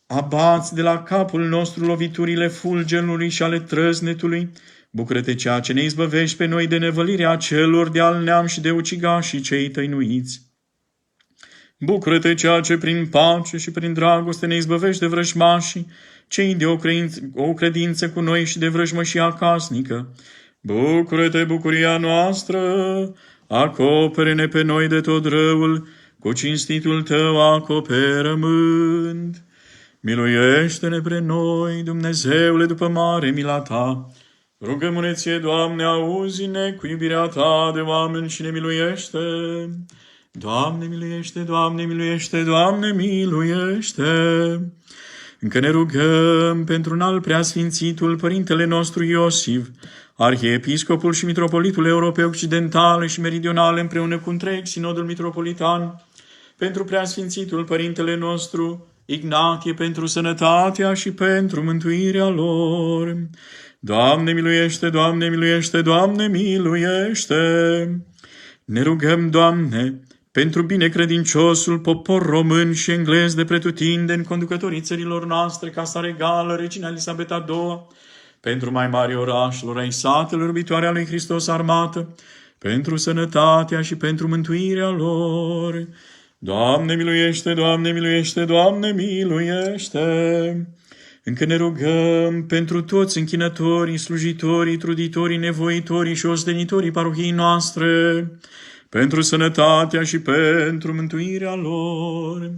abați de la capul nostru loviturile fulgerului și ale trăznetului. Bucură-te, ceea ce ne izbăvești pe noi de nevălirea celor de al neam și de ucigașii cei tăinuiți. Bucură-te, ceea ce prin pace și prin dragoste ne izbăvești de vrăjmașii, cei de o credință cu noi și de vrăjmășia casnică. Bucură-te, bucuria noastră, acopere-ne pe noi de tot răul, cu cinstitul tău acoperământ. Miluiește-ne pre noi, Dumnezeule, după mare mila ta. Rugăm-ne ție, Doamne, auzi-ne cu iubirea ta de oameni și ne miluiește. Doamne, miluiește, Doamne, miluiește, Doamne, miluiește. Încă ne rugăm pentru înalt preasfințitul Părintele nostru Iosif, Arhiepiscopul și Mitropolitul Europei Occidentale și Meridionale, împreună cu întreg Sinodul Mitropolitan, pentru preasfințitul Părintele nostru Ignatie, pentru sănătatea și pentru mântuirea lor. Doamne, miluiește, Doamne, miluiește, Doamne, miluiește. Ne rugăm, Doamne, pentru binecredinciosul popor român și englez de pretutindeni, conducătorii țărilor noastre, Casa Regală, Regina Elisabeta II, pentru mai mari orașelor ai satelor, iubitoarea lui Hristos armată, pentru sănătatea și pentru mântuirea lor. Doamne, miluiește, Doamne, miluiește, Doamne, miluiește. Încă ne rugăm pentru toți închinătorii, slujitorii, truditorii, nevoitorii și ostenitorii parohiei noastre, pentru sănătatea și pentru mântuirea lor.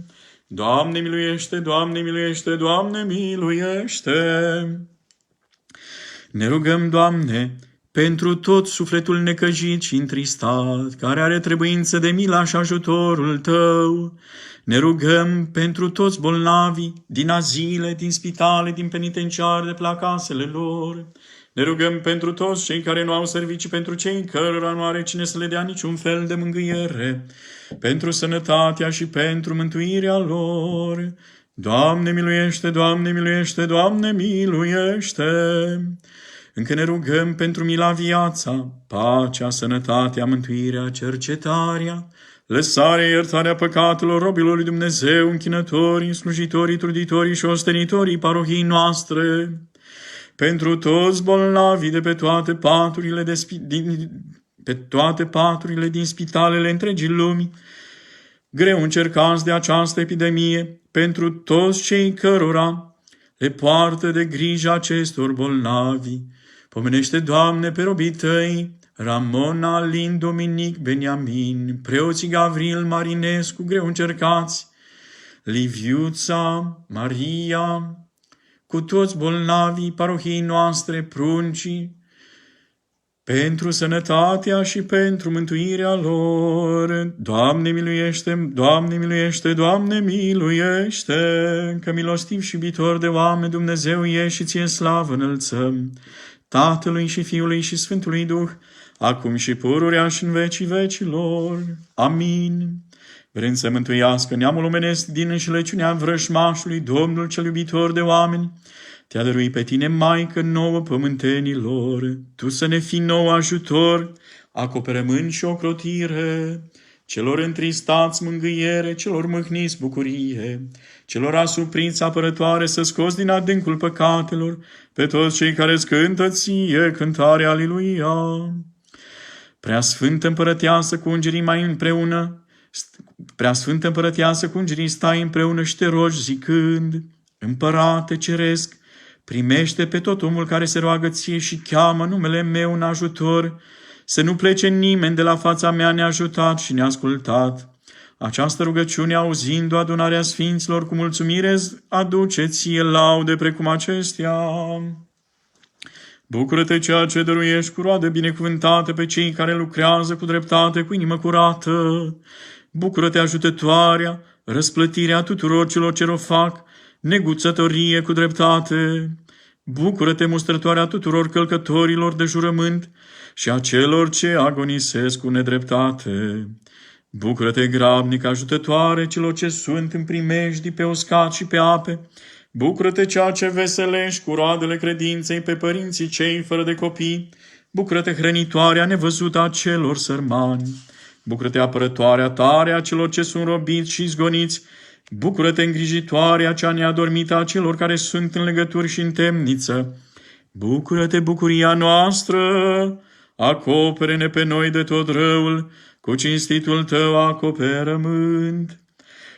Doamne, miluiește, Doamne, miluiește, Doamne, miluiește. Ne rugăm, Doamne, pentru tot sufletul necăjit și întristat, care are trebuință de mila și ajutorul Tău. Ne rugăm pentru toți bolnavii din azile, din spitale, din penitenciare, de la casele lor. Ne rugăm pentru toți cei care nu au servicii, pentru cei cărora nu are cine să le dea niciun fel de mângâiere, pentru sănătatea și pentru mântuirea lor. Doamne, miluiește, Doamne, miluiește, Doamne, miluiește! Încă ne rugăm pentru mila viața, pacea, sănătatea, mântuirea, cercetarea, lăsarea, iertarea păcatelor robilor lui Dumnezeu, închinătorii, slujitorii, truditorii și ostenitorii parohiei noastre, pentru toți bolnavii de pe toate paturile din spitalele întregii lumi, greu încercați de această epidemie, pentru toți cei cărora le poartă de grijă acestor bolnavi. Pomenește, Doamne, pe robii Tăi, Ramona, Alin, Dominic, Beniamin, preoții Gavril, Marinescu, greu încercați, Liviuța, Maria, cu toți bolnavii parohiei noastre, pruncii, pentru sănătatea și pentru mântuirea lor. Doamne, miluiește, Doamne, miluiește, Doamne, miluiește, că milostiv și iubitor de oameni Dumnezeu ești și Ție slavă înălțăm, Tatălui și Fiului și Sfântului Duh, acum și pururea și în vecii vecilor. Amin. Vrând să mântuiască neamul omenesc din înșelăciunea vrăjmașului, Domnul cel iubitor de oameni, Te-a dăruit pe Tine, Maică nouă pământenilor, Tu să ne fii nou ajutor, acoperământ și ocrotire. celor întristați mângâiere, celor mâhniți bucurie, celor asupriți apărătoare să scoți din adâncul păcatelor pe toți cei care îți cântă ție cântare Aliluia. Preasfântă împărăteasă cu îngerii mai împreună, Preasfântă împărăteasă cu îngerii stai împreună și te rogi zicând: Împărate ceresc, primește pe tot omul care se roagă ție și cheamă numele meu în ajutor, să nu plece nimeni de la fața mea neajutat și neascultat. Această rugăciune, auzind-o adunarea sfinților, cu mulțumire aduce ție laude precum acestea. Bucură-te, ceea ce dăruiești cu roade binecuvântate pe cei care lucrează cu dreptate, cu inimă curată. Bucură-te, ajutătoarea, răsplătirea tuturor celor ce o fac, neguțătorie cu dreptate. Bucură-te, mustrătoarea tuturor călcătorilor de jurământ și a celor ce agonisesc cu nedreptate. Bucură-te, grabnic, ajutătoare celor ce sunt în primejdii pe uscat și pe ape. Bucură-te, ceea ce veselești cu roadele credinței pe părinții cei fără de copii. Bucură-te, hrănitoarea nevăzută a celor sărmani. Bucură-te, apărătoarea tare a celor ce sunt robiți și zgoniți. Bucură-te, îngrijitoarea cea neadormită a celor care sunt în legături și în temniță. Bucură-te, bucuria noastră, acopere-ne pe noi de tot răul, cu cinstitul tău acoperământ.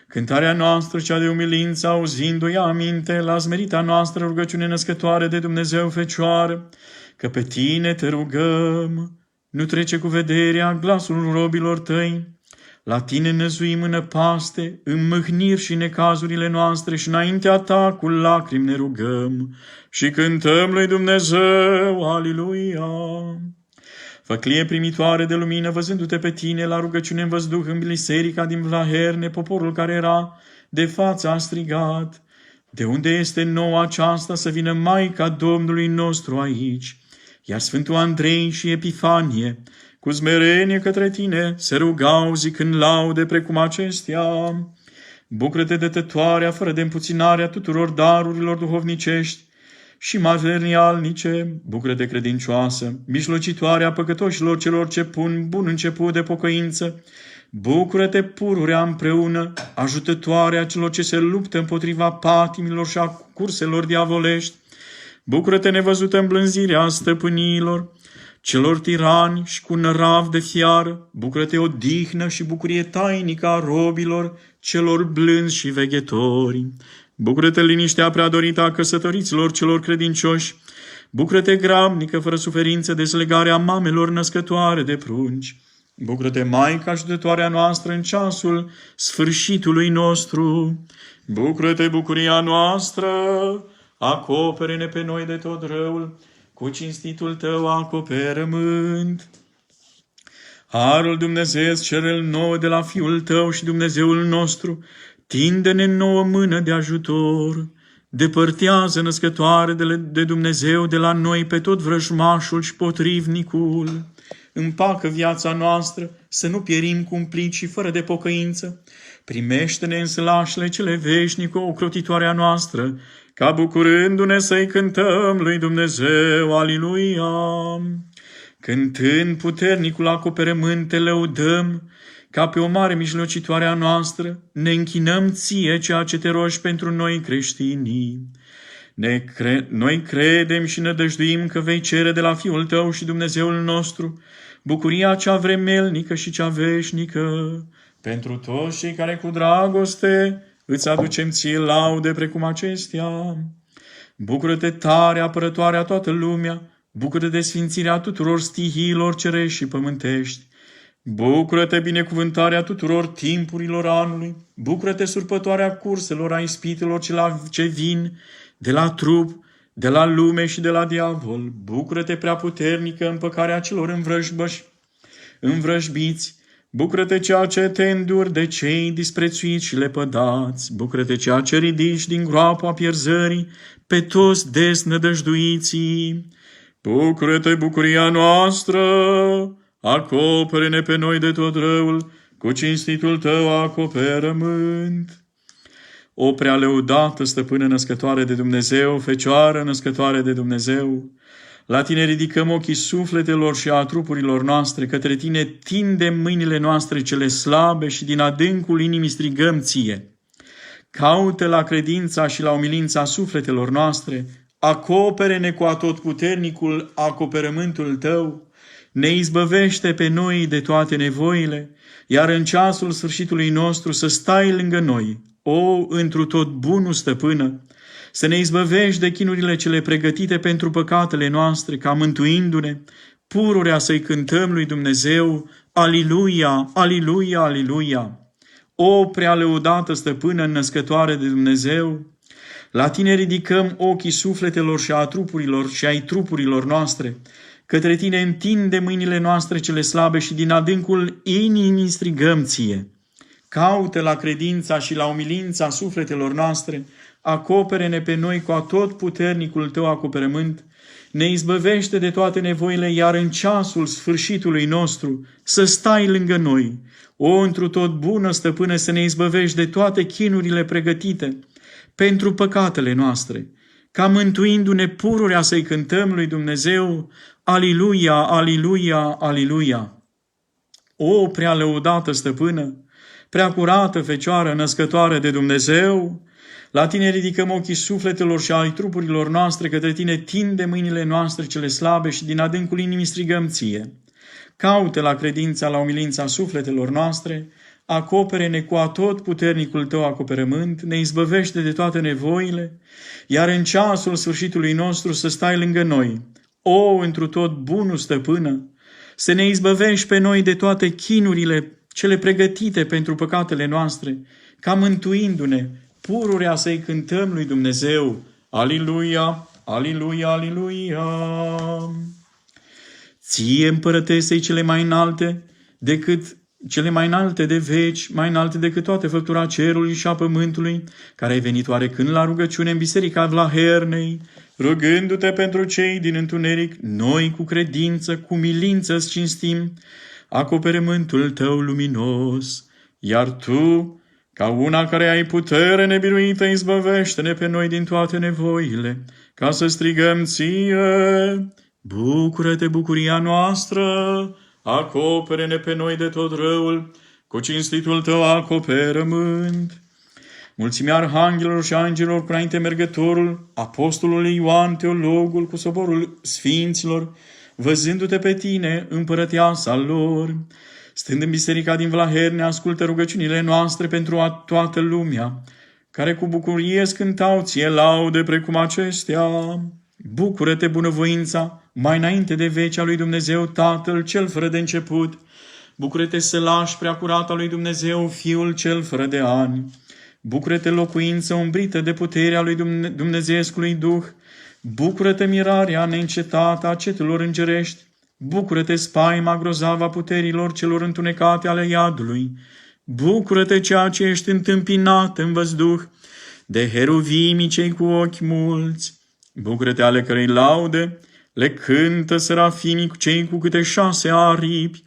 Cântarea noastră, cea de umilință, auzindu-i aminte, la smerita noastră rugăciune născătoare de Dumnezeu Fecioară, că pe tine te rugăm, nu trece cu vederea glasul robilor tăi. La tine năzuim în năpaste, în mâhniri și necazurile noastre și înaintea ta cu lacrimi ne rugăm și cântăm lui Dumnezeu, Aliluia. Făclie primitoare de lumină, văzându-te pe tine la rugăciune în văzduh în biserica din Vlaherne, poporul care era de față a strigat: De unde este nouă aceasta să vină Maica Domnului nostru aici? Iar Sfântul Andrei și Epifanie, cu smerenie către tine, se rugau zicând laude precum acestea: Bucură-te, dătătoarea fără de împuținarea tuturor darurilor duhovnicești și materialnice, bucură-te, credincioasă, mijlocitoarea păcătoșilor celor ce pun bun început de pocăință, bucură-te, pururea împreună, ajutătoarea celor ce se luptă împotriva patimilor și a curselor diavolești, bucură-te, nevăzută îmblânzirea stăpâniilor, celor tirani și cu nărav de fiară, bucură-te, odihnă și bucurie tainică a robilor, celor blânzi și veghetori. Bucură-te, liniștea preadorită a căsătoriților celor credincioși. Bucură-te, grabnică, fără suferință, deslegarea mamelor născătoare de prunci. Bucură-te, Maica ajutătoarea noastră în ceasul sfârșitului nostru. Bucură-te, bucuria noastră, acopere-ne pe noi de tot răul, cu cinstitul tău acoperământ. Harul Dumnezeiesc cerel nouă de la Fiul tău și Dumnezeul nostru, tinde-ne nouă mână de ajutor, depărtează, născătoare de Dumnezeu, de la noi pe tot vrăjmașul și potrivnicul. Împacă viața noastră, să nu pierim cumplit și fără de pocăință. Primește-ne în sălașele cele veșnice, ocrotitoarea noastră, ca bucurându-ne să-i cântăm lui Dumnezeu, Aliluia. Cântând puternicul acoperământ te lăudăm, ca pe o mare mijlocitoare a noastră, ne închinăm ție ceea ce te rogi pentru noi creștinii. Noi credem și nădăjduim că vei cere de la Fiul tău și Dumnezeul nostru bucuria cea vremelnică și cea veșnică. Pentru toți cei care cu dragoste îți aducem ție laude precum acestea. Bucură-te, tare, apărătoarea toată lumea, bucură-te de sfințirea tuturor stihiilor cerești și pământești. Bucură-te, binecuvântarea tuturor timpurilor anului, bucură-te, surpătoarea curselor a ispitelor ce vin de la trup, de la lume și de la diavol. Bucură-te, preaputernică, împăcarea celor învrăjbiți. Bucură-te, ceea ce te înduri de cei disprețuiți și lepădați. Bucură-te, ceea ce ridici din groapa pierzării pe toți desnădăjduiții. Bucură-te, bucuria noastră, acopere-ne pe noi de tot răul, cu cinstitul tău acoperământ. O prea lăudată stăpână născătoare de Dumnezeu, Fecioară născătoare de Dumnezeu, La Tine ridicăm ochii sufletelor și a trupurilor noastre, către Tine tindem mâinile noastre cele slabe și din adâncul inimii strigăm Ție. Caută la credința și la umilința sufletelor noastre, acopere-ne cu atotputernicul acoperământul Tău, ne izbăvește pe noi de toate nevoile, iar în ceasul sfârșitului nostru să stai lângă noi, o întru tot bunul stăpână, să ne izbăvești de chinurile cele pregătite pentru păcatele noastre, ca mântuindu-ne, pururea să-i cântăm lui Dumnezeu, Aliluia, Aliluia, Aliluia. O prea lăudată stăpână născătoare de Dumnezeu, la Tine ridicăm ochii sufletelor și a trupurilor și ai trupurilor noastre, către Tine întinde mâinile noastre cele slabe și din adâncul inimii strigăm Ție. Caută la credința și la umilința sufletelor noastre, acopere-ne pe noi cu atotputernicul Tău acoperământ, ne izbăvește de toate nevoile, iar în ceasul sfârșitului nostru să stai lângă noi, o întru tot bună stăpână, să ne izbăvești de toate chinurile pregătite pentru păcatele noastre, ca mântuindu-ne pururea să-i cântăm lui Dumnezeu, Aliluia, Aliluia, Aliluia. O prea lăudată stăpână, prea curată Fecioară născătoare de Dumnezeu, la Tine ridicăm ochii sufletelor și ai trupurilor noastre, către Tine tinde mâinile noastre cele slabe și din adâncul inimii strigăm Ție. Caută la credința, la umilința sufletelor noastre, acopere-ne cu atotputernicul Tău acoperământ, ne izbăvește de toate nevoile, iar în ceasul sfârșitului nostru să stai lângă noi, o întru tot bunul stăpână, să ne izbăvești pe noi de toate chinurile cele pregătite pentru păcatele noastre, ca mântuindu-ne, pururea să-i cântăm lui Dumnezeu. Aliluia, Aliluia, Aliluia. Ție, împărătesei cele mai înalte de veci, mai înalte decât toate făptura cerului și a pământului, care ai venit oarecând la rugăciune în biserica Vlahernei, rugându-te pentru cei din întuneric, noi cu credință, cu milință îți cinstim acoperământul Tău luminos, iar Tu, ca una care ai putere nebiruită, izbăvește-ne pe noi din toate nevoile, ca să strigăm Ție. Bucură-te, bucuria noastră, acopere-ne pe noi de tot răul, cu cinstitul Tău acoperământ. Mulțimea arhanghelilor și angelilor, cu înainte mergătorul, apostolul Ioan, teologul, cu soborul sfinților, văzându-te pe Tine, împărăteasa lor, stând în biserica din Vlaherne, ascultă rugăciunile noastre pentru toată lumea, care cu bucurie cântau Ție laude precum acestea. Bucură-te, bunăvoința, mai înainte de veci a lui Dumnezeu Tatăl cel fără de început. Bucură-te, sălaș preacurata lui Dumnezeu, Fiul cel fără de ani. Bucură-te, locuință umbrită de puterea lui Dumnezeescului Duh. Bucură-te, mirarea neîncetată a cetelor îngerești. Bucură-te, spaima grozavă a puterilor celor întunecate ale iadului. Bucură-te, ceea ce ești întâmpinat în văzduh de heruvimii cei cu ochi mulți. Bucură-te, ale cărei laude le cântă serafimii cei cu câte 6 aripi.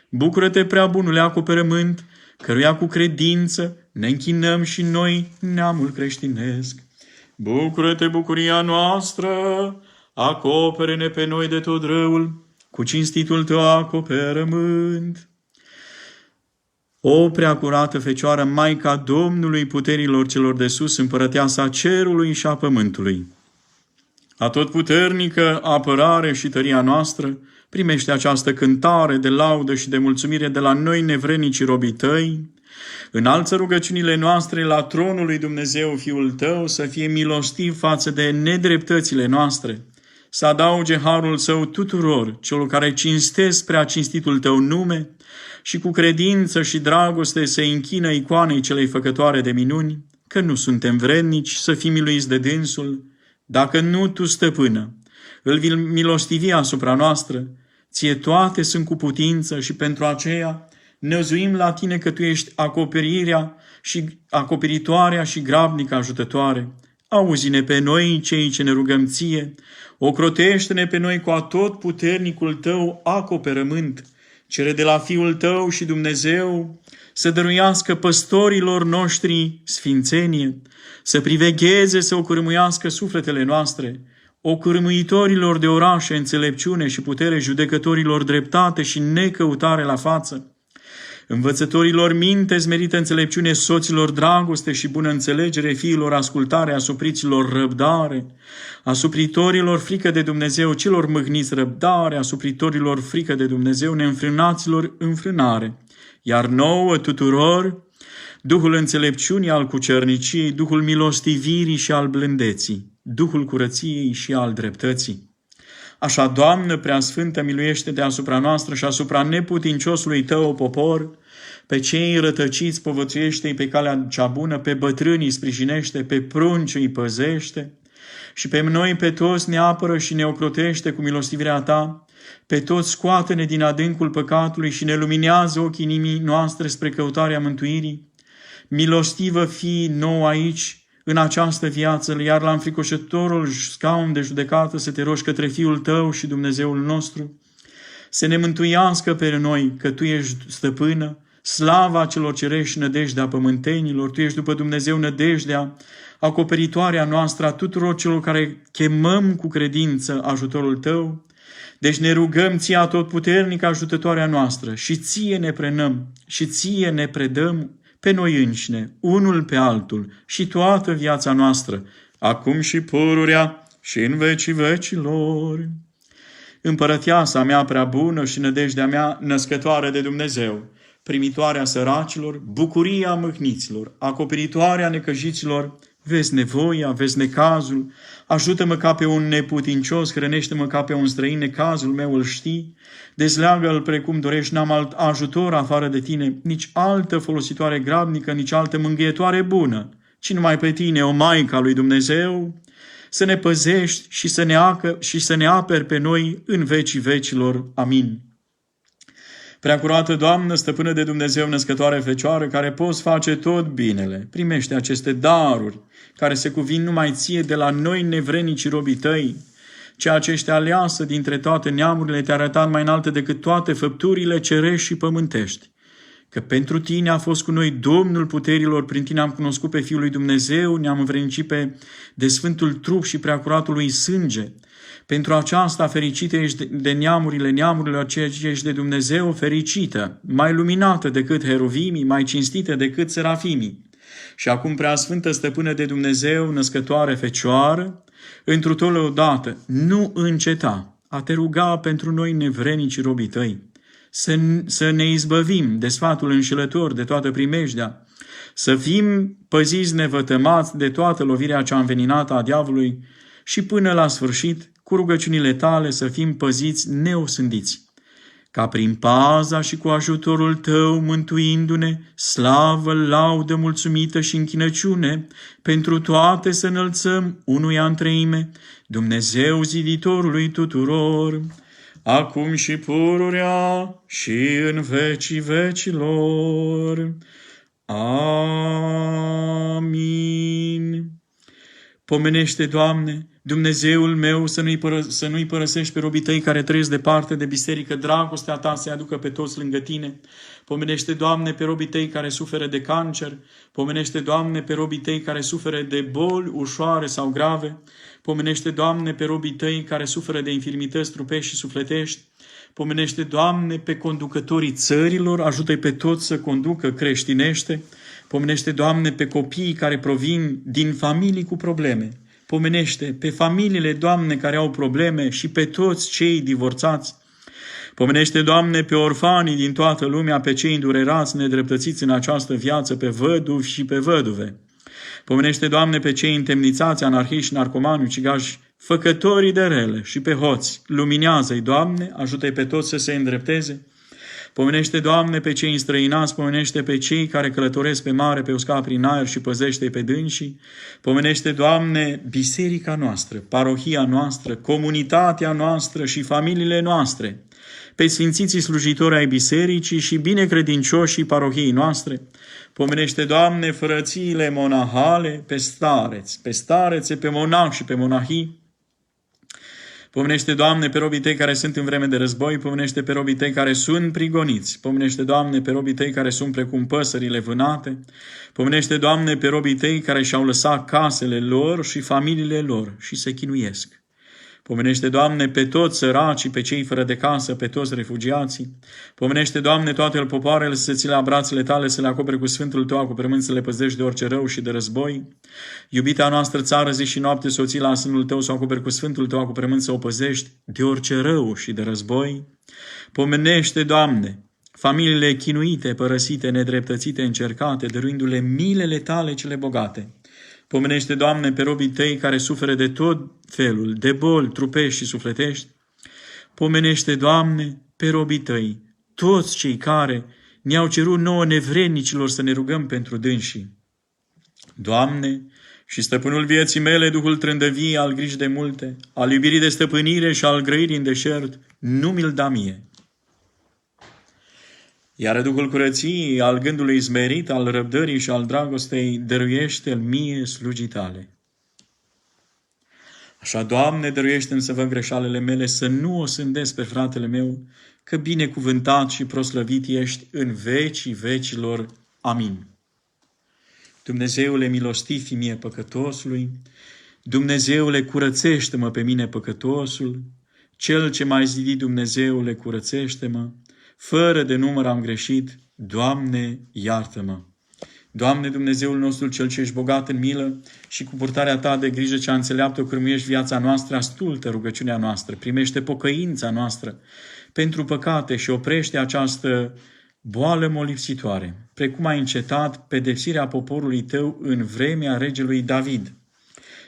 Bucură-te, prea bunule acoperământ, căruia cu credință ne închinăm și noi, neamul creștinesc. Bucură-te, bucuria noastră, acopere-ne pe noi de tot răul, cu cinstitul Tău acoperământ. O preacurată Fecioară, Maica Domnului puterilor celor de sus, împărăteasa cerului și a pământului, atotputernică apărare și tăria noastră, primește această cântare de laudă și de mulțumire de la noi, nevrednici robii Tăi. Înalță rugăciunile noastre la tronul lui Dumnezeu, Fiul Tău, să fie milostiv față de nedreptățile noastre, să adauge harul Său tuturor celor care cinstesc prea cinstitul Tău nume și cu credință și dragoste se închină icoanei celei făcătoare de minuni, că nu suntem vrednici să fim miluiți de dânsul. Dacă nu Tu, stăpână, îl vei milostivi asupra noastră, Ție toate sunt cu putință și pentru aceea năzuim la Tine că Tu ești acoperitoarea și grabnică ajutătoare. Auzi-ne pe noi, cei ce ne rugăm Ție, ocrotește-ne pe noi cu atotputernicul Tău acoperământ, cere de la Fiul Tău și Dumnezeu să dăruiască păstorilor noștri sfințenie, să privegheze, să ocurâmuiască sufletele noastre, ocârmuitorilor de orașe înțelepciune și putere, judecătorilor dreptate și necăutare la față, învățătorilor minte, smerită înțelepciune, soților dragoste și bună înțelegere, fiilor ascultare, asupriților răbdare, asupritorilor frică de Dumnezeu, celor mâhniți răbdare, asupritorilor frică de Dumnezeu, neînfrânaților înfrânare, iar nouă tuturor Duhul înțelepciunii, al cucerniciei, Duhul milostivirii și al blândeții, Duhul curăției și al dreptății. Așa, Doamnă preasfântă, miluiește deasupra noastră și asupra neputinciosului Tău popor, pe cei rătăciți povățuiește-i pe calea cea bună, pe bătrânii sprijinește, pe prunci îi păzește și pe noi, pe toți, ne apără și ne ocrotește cu milostivirea Ta, pe toți scoate-ne din adâncul păcatului și ne luminează ochii inimii noastre spre căutarea mântuirii. Milostivă fii nou aici, în această viață, iar la înfricoșătorul scaun de judecată să te rogi către Fiul Tău și Dumnezeul nostru, să ne mântuiască pe noi, că Tu ești stăpână, slava celor cerești și nădejdea pământenilor, Tu ești după Dumnezeu nădejdea, acoperitoarea noastră a tuturor celor care chemăm cu credință ajutorul Tău. Deci ne rugăm Ție, atotputernică ajutătoarea noastră, și Ție ne prenăm și Ție ne predăm pe noi înșine, unul pe altul și toată viața noastră, acum și pururea și în vecii vecilor. Împărăteasa mea prea bună și nădejdea mea născătoare de Dumnezeu, primitoarea săracilor, bucuria mâhniților, acoperitoarea necăjiților, vezi nevoia, vezi necazul, ajută-mă ca pe un neputincios, hrănește-mă ca pe un străin, necazul meu îl știi, dezleagă-l precum dorești, n-am alt ajutor afară de Tine, nici altă folositoare grabnică, nici altă mângâietoare bună, ci numai pe Tine, o Maică a lui Dumnezeu, să ne păzești și să ne aperi pe noi în vecii vecilor. Amin. Preacurată Doamnă, stăpână de Dumnezeu, născătoare Fecioară, care poți face tot binele, primește aceste daruri care se cuvin numai Ție de la noi nevrenicii robii Tăi, ceea ce ești aleasă dintre toate neamurile, te-a arătat mai înaltă decât toate făpturile cerești și pământești. Că pentru Tine a fost cu noi Domnul puterilor, prin Tine am cunoscut pe Fiul lui Dumnezeu, ne-am învrednicit de Sfântul Trup și preacuratul lui sânge. Pentru aceasta fericită ești de neamurile, ceea ce ești de Dumnezeu, fericită, mai luminată decât heruvimii, mai cinstită decât serafimii. Și acum, preasfântă stăpână de Dumnezeu, născătoare Fecioară, întru totul odată, nu înceta a te ruga pentru noi nevrenici robii Tăi, să ne izbăvim de sfatul înșelător, de toată primejdea, să fim păziți nevătămați de toată lovirea cea înveninată a diavolului și până la sfârșit, cu rugăciunile Tale, să fim păziți neosândiți, ca prin paza și cu ajutorul Tău, mântuindu-ne, slavă, laudă, mulțumită și închinăciune, pentru toate să înălțăm unuia în treime, Dumnezeu ziditorului tuturor, acum și pururea și în vecii vecilor. Amin. Pomenește, Doamne, Dumnezeul meu, să nu-i părăsești pe robii Tăi care trăiesc departe de biserică, dragostea Ta să-i aducă pe toți lângă Tine. Pomenește, Doamne, pe robii Tăi care suferă de cancer. Pomenește, Doamne, pe robii Tăi care suferă de boli ușoare sau grave. Pomenește, Doamne, pe robii Tăi care suferă de infirmități trupești și sufletești. Pomenește, Doamne, pe conducătorii țărilor, ajută-i pe toți să conducă creștinește. Pomenește, Doamne, pe copiii care provin din familii cu probleme. Pomenește pe familiile, Doamne, care au probleme și pe toți cei divorțați. Pomenește, Doamne, pe orfanii din toată lumea, pe cei îndurerați, nedreptățiți în această viață, pe văduvi și pe văduve. Pomenește, Doamne, pe cei întemnițați, anarhiști, narcomani, ucigași, făcătorii de rele și pe hoți. Luminează-i, Doamne, ajută-i pe toți să se îndrepteze. Pomenește, Doamne, pe cei înstrăinați, pomenește pe cei care călătoresc pe mare, pe uscat, prin aer și păzește-i pe dânsii. Pomenește, Doamne, biserica noastră, parohia noastră, comunitatea noastră și familiile noastre, pe sfințiții slujitori ai bisericii și binecredincioșii parohiei noastre. Pomenește, Doamne, frățiile monahale, pe starețe, pe monahi și pe monahii. Pomenește, Doamne, pe robii Tăi care sunt în vreme de război, pomenește pe robii Tăi care sunt prigoniți, pomenește, Doamne, pe robii Tăi care sunt precum păsările vânate, pomenește, Doamne, pe robii Tăi care și-au lăsat casele lor și familiile lor și se chinuiesc. Pomenește, Doamne, pe toți săracii, pe cei fără de casă, pe toți refugiații. Pomenește, Doamne, toate popoarele să ți le ia brațele tale, să le acopere cu Sfântul Tău acoperământ, să le păzești de orice rău și de război. Iubita noastră țară, zi și noapte, să o ții la sânul Tău, să o acoperi cu Sfântul Tău acoperământ, să o păzești de orice rău și de război. Pomenește, Doamne, familiile chinuite, părăsite, nedreptățite, încercate, dăruindu-le milele Tale cele bogate. Pomenește, Doamne, pe robii Tăi care suferă de tot felul, de boli trupești și sufletești. Pomenește, Doamne, pe robii Tăi, toți cei care ne-au cerut nouă nevrednicilor să ne rugăm pentru dânsii. Doamne, și stăpânul vieții mele, Duhul trândăvie, al griji de multe, al iubirii de stăpânire și al grăirii în deșert, nu mi-l da mie. Iar Duhul curăției, al gândului izmerit, al răbdării și al dragostei, dăruiește-l mie slugii Tale. Așa, Doamne, dăruiește-mi să văd greșalele mele, să nu o sândesc pe fratele meu, că binecuvântat și proslăvit ești în vecii vecilor. Amin. Dumnezeule milostiv fi mie păcătosului, Dumnezeule curățește-mă pe mine păcătosul, Cel ce m-ai zidit, Dumnezeule, curățește-mă, fără de număr am greșit, Doamne, iartă-mă. Doamne, Dumnezeul nostru, Cel ce ești bogat în milă și cu purtarea Ta de grijă cea înțeleaptă, cârmuiești viața noastră, ascultă rugăciunea noastră, primește pocăința noastră pentru păcate și oprește această boală molipsitoare, precum ai încetat pedepsirea poporului Tău în vremea regelui David.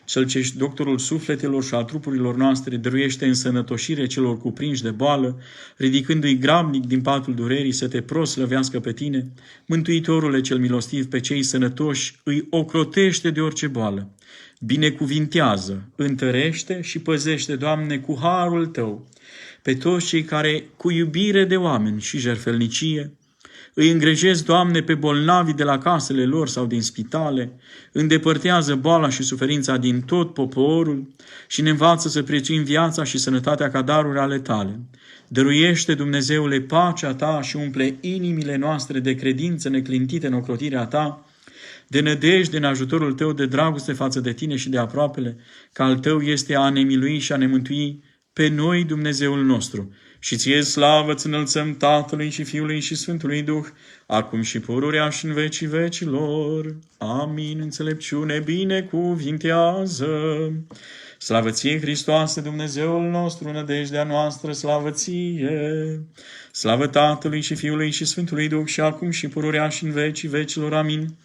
Cel ce ești doctorul sufletelor și a trupurilor noastre, dăruiește însănătoșire celor cuprinși de boală, ridicându-i grabnic din patul durerii să te proslăvească pe tine. Mântuitorule cel milostiv, pe cei sănătoși îi ocrotește de orice boală. Binecuvintează, întărește și păzește, Doamne, cu harul Tău pe toți cei care, cu iubire de oameni și jertfelnicie, îi îngrijesc, Doamne, pe bolnavii de la casele lor sau din spitale, îndepărtează boala și suferința din tot poporul și ne învață să prețuim viața și sănătatea ca daruri ale Tale. Dăruiește, Dumnezeule, pacea Ta și umple inimile noastre de credință neclintită în ocrotirea Ta, de nădejde în ajutorul Tău, de dragoste față de Tine și de aproapele, că al Tău este a ne milui și a ne mântui pe noi, Dumnezeul nostru. Și Ție slavă îți înălțăm Tatălui și Fiului și Sfântului Duh, acum și pururea și în vecii vecilor. Amin. Înțelepciune binecuvintează. Slavă Ție, Hristoase, Dumnezeul nostru, nădejdea noastră, slavă Ție. Slavă Tatălui și Fiului și Sfântului Duh, și acum și pururea și în vecii vecilor. Amin.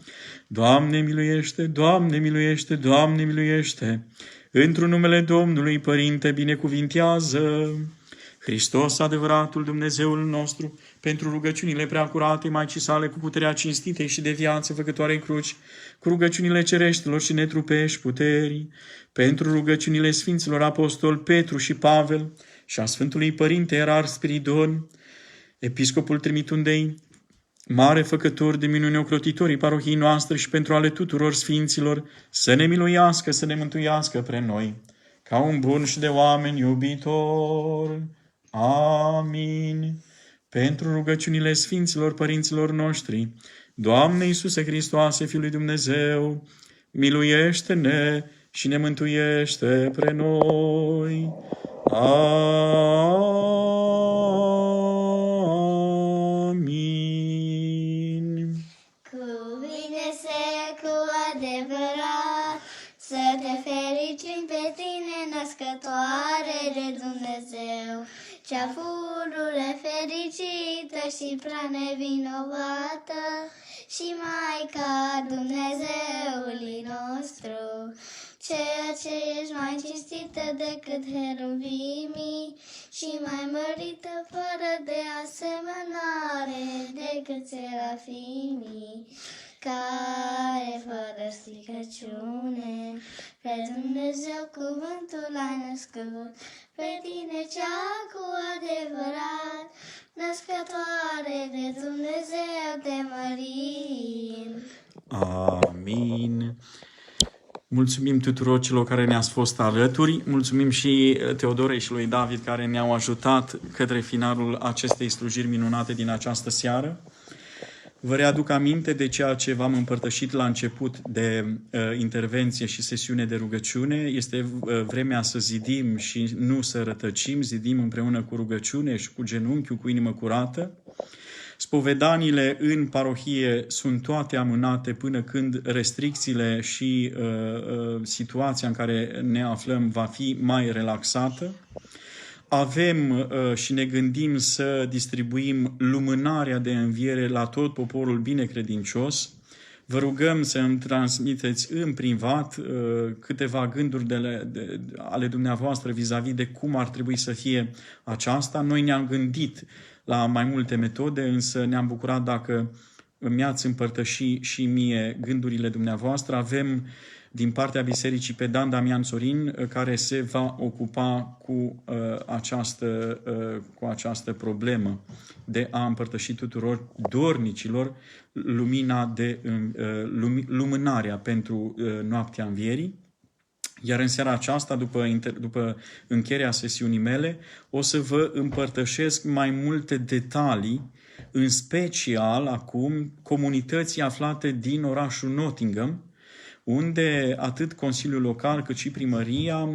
Doamne miluiește, Doamne miluiește, Doamne miluiește. Într-un numele Domnului, Părinte, binecuvintează. Hristos, adevăratul Dumnezeul nostru, pentru rugăciunile preacurate Maicii Sale, cu puterea cinstitei și de viață făcătoarei cruci, cu rugăciunile cereștilor și netrupești puterii, pentru rugăciunile Sfinților Apostol Petru și Pavel și a Sfântului Părinte Erar Spiridon, Episcopul Trimitundei, mare făcător de minuni, ocrotitorii parohiei noastre, și pentru ale tuturor Sfinților, să ne miluiască, să ne mântuiască pre noi, ca un bun și de oameni iubitor. Amin. Pentru rugăciunile Sfinților Părinților noștri, Doamne Iisuse Hristoase, Fiul lui Dumnezeu, miluiește-ne și ne mântuiește pre noi. Amin. Cuvine-se cu adevărat să te fericim pe tine, născătoare de Dumnezeu, cea pururea fericită și prea nevinovată, și Maica Dumnezeului nostru, ceea ce ești mai cinstită decât heruvimii și mai mărită fără de asemănare decât serafimii, care fără stricăciune pe Dumnezeu cuvântul ai născut, pe tine cea cu adevărat, născătoare de Dumnezeu te mărim. Amin. Mulțumim tuturor celor care ne-ați fost alături. Mulțumim și Teodorei și lui David care ne-au ajutat către finalul acestei slujiri minunate din această seară. Vă readuc aminte de ceea ce v-am împărtășit la început de intervenție și sesiune de rugăciune. Este vremea să zidim și nu să rătăcim, zidim împreună cu rugăciune și cu genunchiul, cu inimă curată. Spovedaniile în parohie sunt toate amânate până când restricțiile și situația în care ne aflăm va fi mai relaxată. Avem și ne gândim să distribuim lumânarea de înviere la tot poporul binecredincios. Vă rugăm să îmi transmiteți în privat câteva gânduri ale dumneavoastră vis-a-vis de cum ar trebui să fie aceasta. Noi ne-am gândit la mai multe metode, însă ne-am bucurat dacă mi-ați împărtăși și mie gândurile dumneavoastră. Avem din partea Bisericii pe Dan Damian Sorin, care se va ocupa cu această problemă de a împărtăși tuturor dornicilor lumânarea pentru noaptea învierii. Iar în seara aceasta, după încheierea sesiunii mele, o să vă împărtășesc mai multe detalii, în special acum comunității aflate din orașul Nottingham, unde atât Consiliul Local cât și Primăria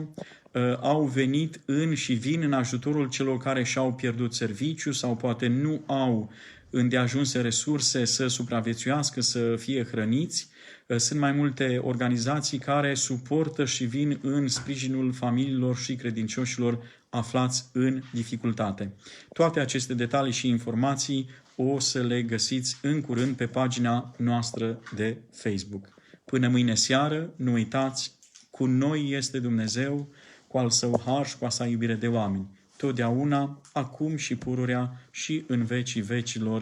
au venit și vin în ajutorul celor care și-au pierdut serviciu sau poate nu au îndeajunse resurse să supraviețuiască, să fie hrăniți. Sunt mai multe organizații care suportă și vin în sprijinul familiilor și credincioșilor aflați în dificultate. Toate aceste detalii și informații o să le găsiți în curând pe pagina noastră de Facebook. Până mâine seară, nu uitați, cu noi este Dumnezeu, cu al Său har și cu a Sa iubire de oameni. Totdeauna, acum și pururea și în vecii vecilor.